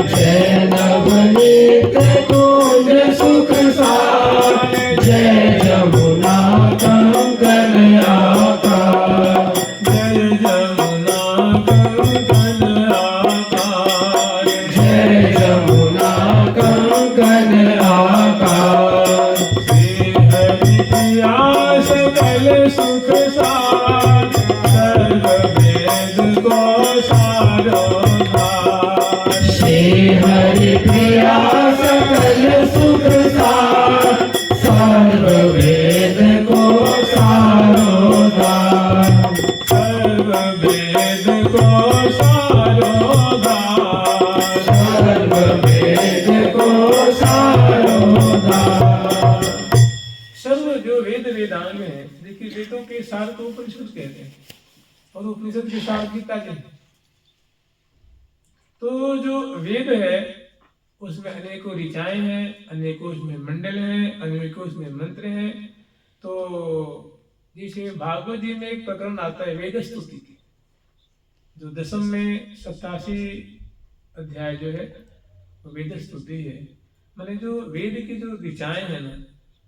जय नवनीत कुंज सुख सार, जय जमुना कंकण आकार। जय जमुना कंकण आकार। जय जमुना कंकण आकार। श्री हरि प्रिया सकल सुख सार, सर्व वेद को सारोधार। श्री हरि प्रिया सकल सुख सार, सर्व वेद को सारोधार। सर्व वेद को सारोधार। सर्व वेद को सारोधार। सर्व जो वेद वेदांग है, देखिए वेदों के सार को उपनिषद कहते हैं और उपनिषद के सार गीता जी। तो जो वेद है उसमें अनेकों ऋचाएं हैं, अनेकों उसमें मंडल हैं, अनेकों उसमें मंत्र हैं। तो जैसे भागवत जी में एक प्रकरण आता है वेद स्तुति की, जो दशम में 87 अध्याय जो है वो वेद स्तुति है। माने जो वेद की जो ऋचाएं हैं ना,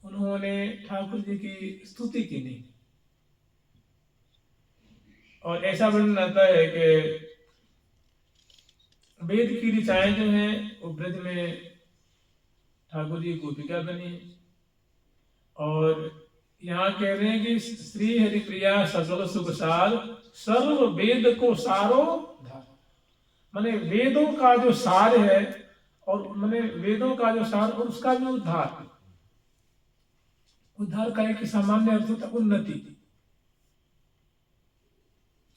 उन्होंने ठाकुर जी की स्तुति की नहीं। और ऐसा वर्णन आता है कि वेद की ऋचाएं जो हैं वो ब्रज में ठाकुर जी गोपिका बनी है। और यहाँ कह रहे हैं कि श्री हरिप्रिया सकल सुख सार, सर्व वेद को सारो धार। माने वेदों का जो सार है, और माने वेदों का जो सार और उसका जो उद्धार, उद्धार का एक सामान्य अर्थ होता है उन्नति।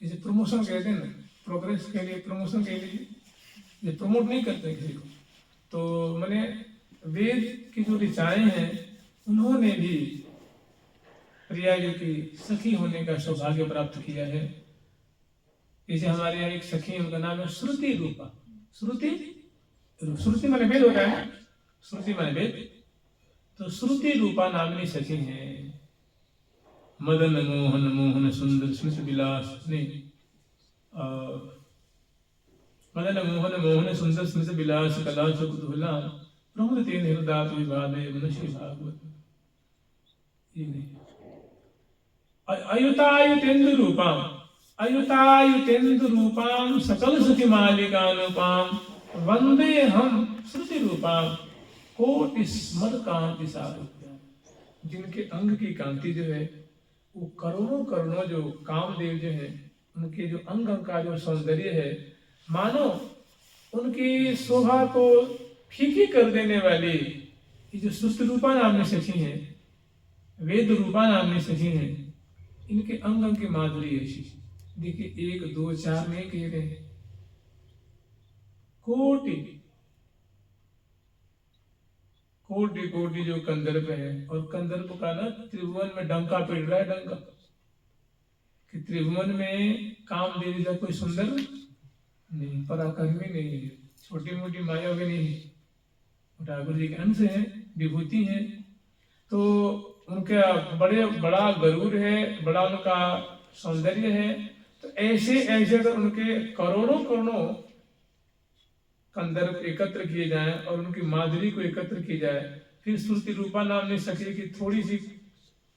जैसे प्रमोशन कहते हैं ना, प्रोग्रेस के लिए, प्रमोशन के लिए, ये प्रमोट नहीं करते किसी को। तो मैंने वेद की जो ऋचाएं हैं उन्होंने भी प्रिया जी की सखी होने का सौभाग्य प्राप्त किया है। जैसे हमारे यहाँ एक सखी, उनका नाम है श्रुति रूपा। श्रुति, श्रुति माने वेद होता है, श्रुति माने वेद। तो श्रुति रूपा नामनी सखी हैं। मदन मोहन मोहन सुंदर स्मित विलास ने मदन मोहन मोहन सुंदर स्मित विलास कला सुधुला प्रमुद तेन हृदात विवाद मनुष्य भागवत। ये नहीं अयुतायुतेन्दु रूपाम अयुतायुतेन्दु रूपाम सकल सुखी मालिकानुपाम वंदे हम श्रुति रूपाम कोटि स्मर कांति सारूप्याम। जिनके अंग की कांति जो है वो करोड़ों करोड़ों जो कामदेव जो है उनके जो अंग का जो सौंदर्य है मानो उनकी शोभा को फीकी कर देने वाली ये जो सुस्त रूपा नामनी सखी है, वेद रूपा नामनी सखी है, इनके अंग की माधुरी ऐसी। देखिए 1 2 4 में कह रहे हैं कोटि कोटि कोटि जो कंदर्प है। और कंदर्प का ना त्रिभुवन में डंका पिट रहा है, डंका कि त्रिभुवन में कामदेव का कोई सुंदर नहीं, पराक्रमी नहीं है, छोटी मोटी माया भी नहीं, ठाकुर जी के अंश है, विभूति है। तो उनका बड़ा गरुड़ है, बड़ा उनका सौंदर्य है। तो ऐसे ऐसे अगर उनके करोड़ों करोड़ों कंदर्प एकत्र किए जाएं और उनकी माधुरी को एकत्र की जाए, फिर श्रुति रूपा नामनी सखी की थोड़ी सी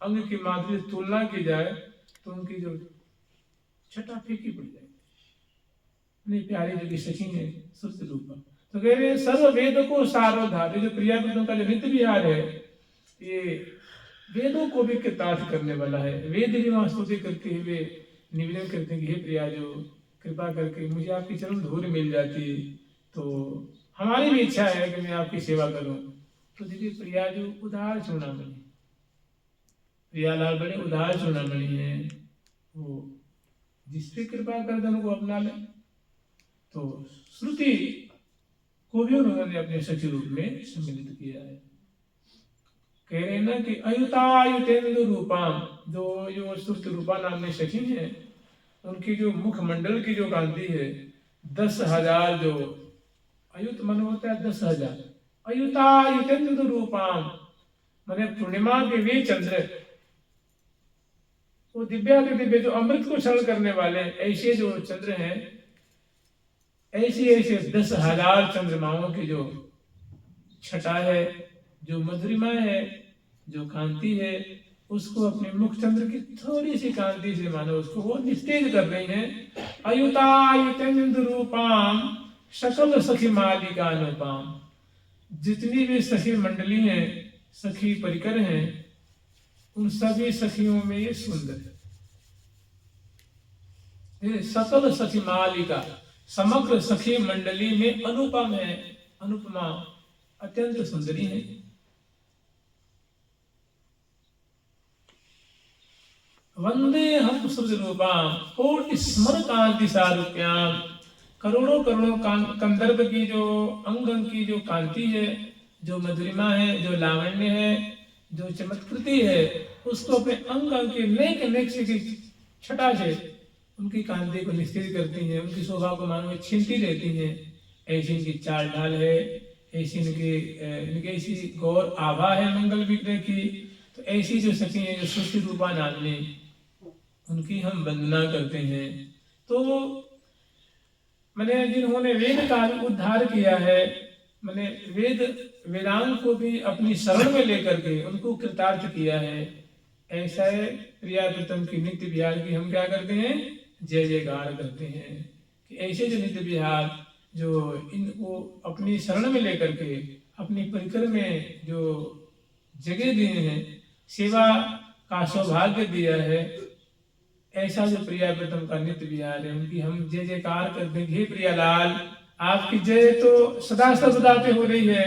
अंग की माधुरी तुलना की जाए तो उनकी जो छटा फीकी पड़ जाएगी। इतनी प्यारी जो की सखी है श्रुति रूपा। तो कह रहे हैं सर्व वेद को सारोधार, जो प्रियावृतों का जो नित्य विहार है ये वेदों को भी कृतार्थ करने वाला है। वेद भी वहां स्तुति करते हुए निवेदन करते हैं कि हे प्रिया जो कृपा करके मुझे आपकी चरण धूल मिल जाती तो हमारी भी इच्छा है कि मैं आपकी सेवा करूं। तो देखिए प्रिया जो उदार चूड़ामणि, प्रियालाल बड़े उदार चूड़ामणि है, वो जिस पे कृपा कर दे उनको अपना ले। तो श्रुति को भी उन्होंने अपने सखी रूप में सम्मिलित किया है। कह रहे हैं ना कि अयुतायुतेन्दु रूपाम, जो श्रुति रूपा नाम में सखी है उनकी जो मुख मंडल की जो कांति है 10,000 जो अयुत मन होता है 10,000 अयुतायुतेन्दु रूपाम माने पूर्णिमा के वे चंद्र, वो दिव्य जो अमृत को क्षरण करने वाले ऐसे जो चंद्र हैं, ऐसे 10,000 चंद्रमाओं की जो छटा है, जो मधुरिमा है, जो कांति है, उसको अपने मुख चंद्र की थोड़ी सी कांति से मानो उसको वो निस्तेज कर रही हैं। अयुतायुतेन्दु रूपाम सकल सखी मालिका अनुपाम। जितनी भी सखी मंडली हैं, सखी परिकर हैं, उन सभी सखियों में ये सुंदर है। सकल सखी मालिका, समग्र सखी मंडली में अनुपम है, अनुपमा अत्यंत सुंदरी है। वंदे हम श्रुति रूपाम कोटि स्मर कांति सारूप्याम। करोड़ों करोड़ों कंदर्प की जो अंग की जो कांति है, जो मधुरिमा है, जो लावण्य है, जो चमत्कृति है, उसको अपने अंग के नेक से की छटा से उनकी कांति को निश्चित करती हैं, उनकी शोभा को मानो छीनती रहती हैं। ऐसी इनकी चाल ढाल है, ऐसी इनकी ऐसी गौर आभा है मंगल विग्रह की। तो ऐसी जो सखी है जो श्रुति रूपा नामनी, उनकी हम वंदना करते हैं। तो मैंने जिन्होंने वेद का उद्धार किया है, मैंने वेदांत को भी अपनी शरण में लेकर के उनको कृतार्थ किया है, ऐसा है प्रिया प्रीतम की नित्य विहार की हम क्या करते हैं, जय जयकार करते हैं। कि ऐसे जो नित्य विहार जो इनको अपनी शरण में लेकर के अपनी परिकर में जो जगह दिए हैं, सेवा का सौभाग्य दिया है, ऐसा जो प्रिया प्रीतम का नित्य विहार है, उनकी हम जय जयकार करते हैं। हे प्रियालाल, आपकी जय तो सदा सर्वदा पे हो रही है,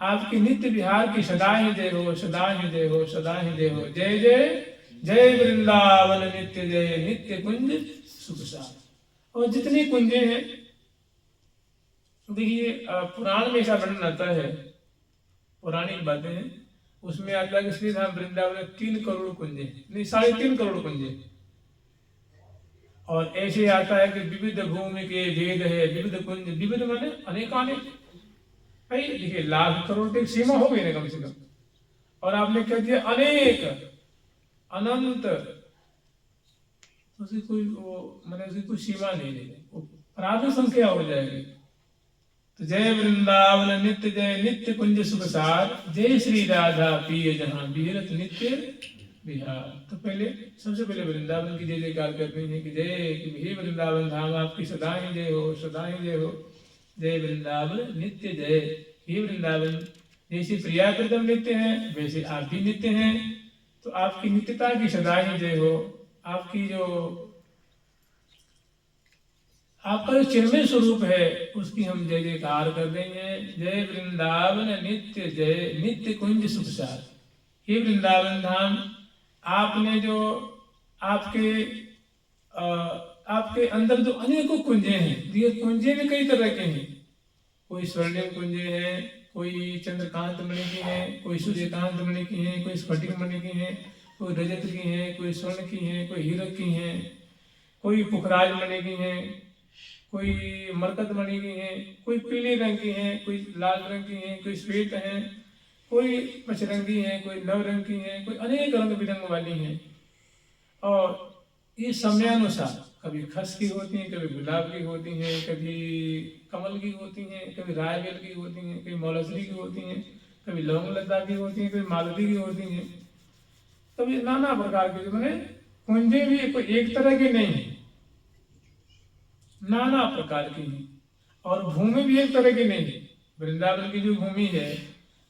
आपकी नित्य विहार की सदा ही जय हो, सदा ही जय हो, सदा ही जय हो। जय जय जय वृंदावन नित्य जय, नित्य कुंज सुखसार। और जितनी कुंजे हैं, देखिए पुराण में ऐसा वर्णन आता है, पौराणिक बातें हैं, उसमें आता है कि श्री धाम वृंदावन में 3 करोड़ कुंजे, नहीं 3.5 करोड़ कुंजे। और ऐसे आता है कि विविध भूमि के भेद है, विविध कुंज, विविध माने अनेकानेक। भाई देखिए लाख करोड़ की सीमा हो गई ना कम से कम। और आपने कह दिया अनेक, अनंत, तो उसकी कोई वो मैंने उसकी कोई सीमा नहीं रही, वो प्राप्त संख्या हो जाएगी। तो जय वृंदावन नित्य जय नित्य कुंज सुख सार, जय श्री राधा पिय जहाँ विहरत नित्य बिहार। तो पहले सबसे पहले वृंदावन की जय जयकार करते हैं कि जय कि हे वृंदावन धाम आपकी सदा ही जय हो, सदा ही जय हो। जय वृंदावन नित्य जय, हे वृंदावन जैसे प्रिया कृतम नित्य है वैसे आप भी नित्य हैं, तो आपकी नित्यता की सदा ही जय हो। आपकी जो आपका जो चिन्मय स्वरूप है उसकी हम जय जयकार कर देंगे। जय वृंदावन नित्य जय नित्य कुंज सुख सार। हे वृंदावन धाम, आपने जो आपके अंदर जो अनेकों कुंजे हैं, ये कुंजे भी कई तरह के हैं। कोई स्वर्णिम कुंजे हैं, कोई चंद्रकांत मणि की हैं, कोई सूर्यकांत मणि की हैं, कोई स्फटिक मणि की हैं, कोई रजत की हैं, कोई स्वर्ण की हैं, कोई हीरक की हैं, कोई पुखराज मणि की हैं, कोई मरकत मणि की हैं, कोई पीले रंग की हैं, कोई लाल रंग की हैं, कोई श्वेत हैं, कोई पचरंगी हैं, कोई नव रंग की हैं, कोई अनेक रंग बिरंग वाली हैं। और ये समयानुसार कभी खस की होती हैं, कभी गुलाब की होती हैं, कभी कमल की होती हैं, कभी रायबेल की होती हैं, कभी मौलसरी की होती हैं, कभी लौंग लता की होती हैं, कभी मालती की होती हैं, कभी नाना प्रकार के। मैंने कुंजे भी कोई एक तरह के नहीं है, नाना प्रकार की है। और भूमि भी एक तरह की नहीं है। वृंदावन की जो भूमि है,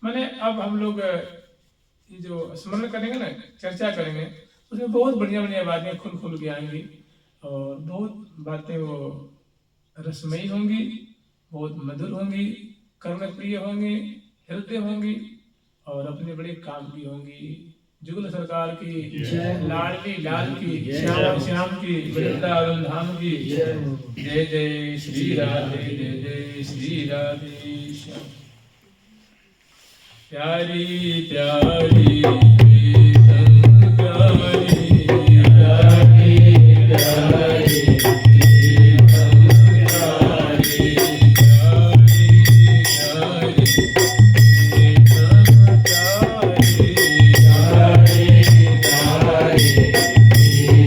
मैंने अब हम लोग ये जो स्मरण करेंगे ना, चर्चा करेंगे, उसमें बहुत बढ़िया बढ़िया बातें खुल खुल के आएंगी और बहुत बातें वो रसमयी होंगी, बहुत मधुर होंगी, कर्णप्रिय होंगी, हृदय होंगी और अपने बड़े काम की होंगी। जुगल सरकार की लाडली लाल की, श्याम श्याम की, वृंदावन धाम की जय जय श्री राधे, जय जय श्री राधे श्याम। प्यारी प्यारी प्रीतम प्यारी, प्यारी प्यारी प्रीतम प्यारी, प्यारी प्यारी प्रीतम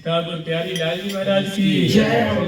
ठाकुर प्यारी लाल जी महाराज की जय।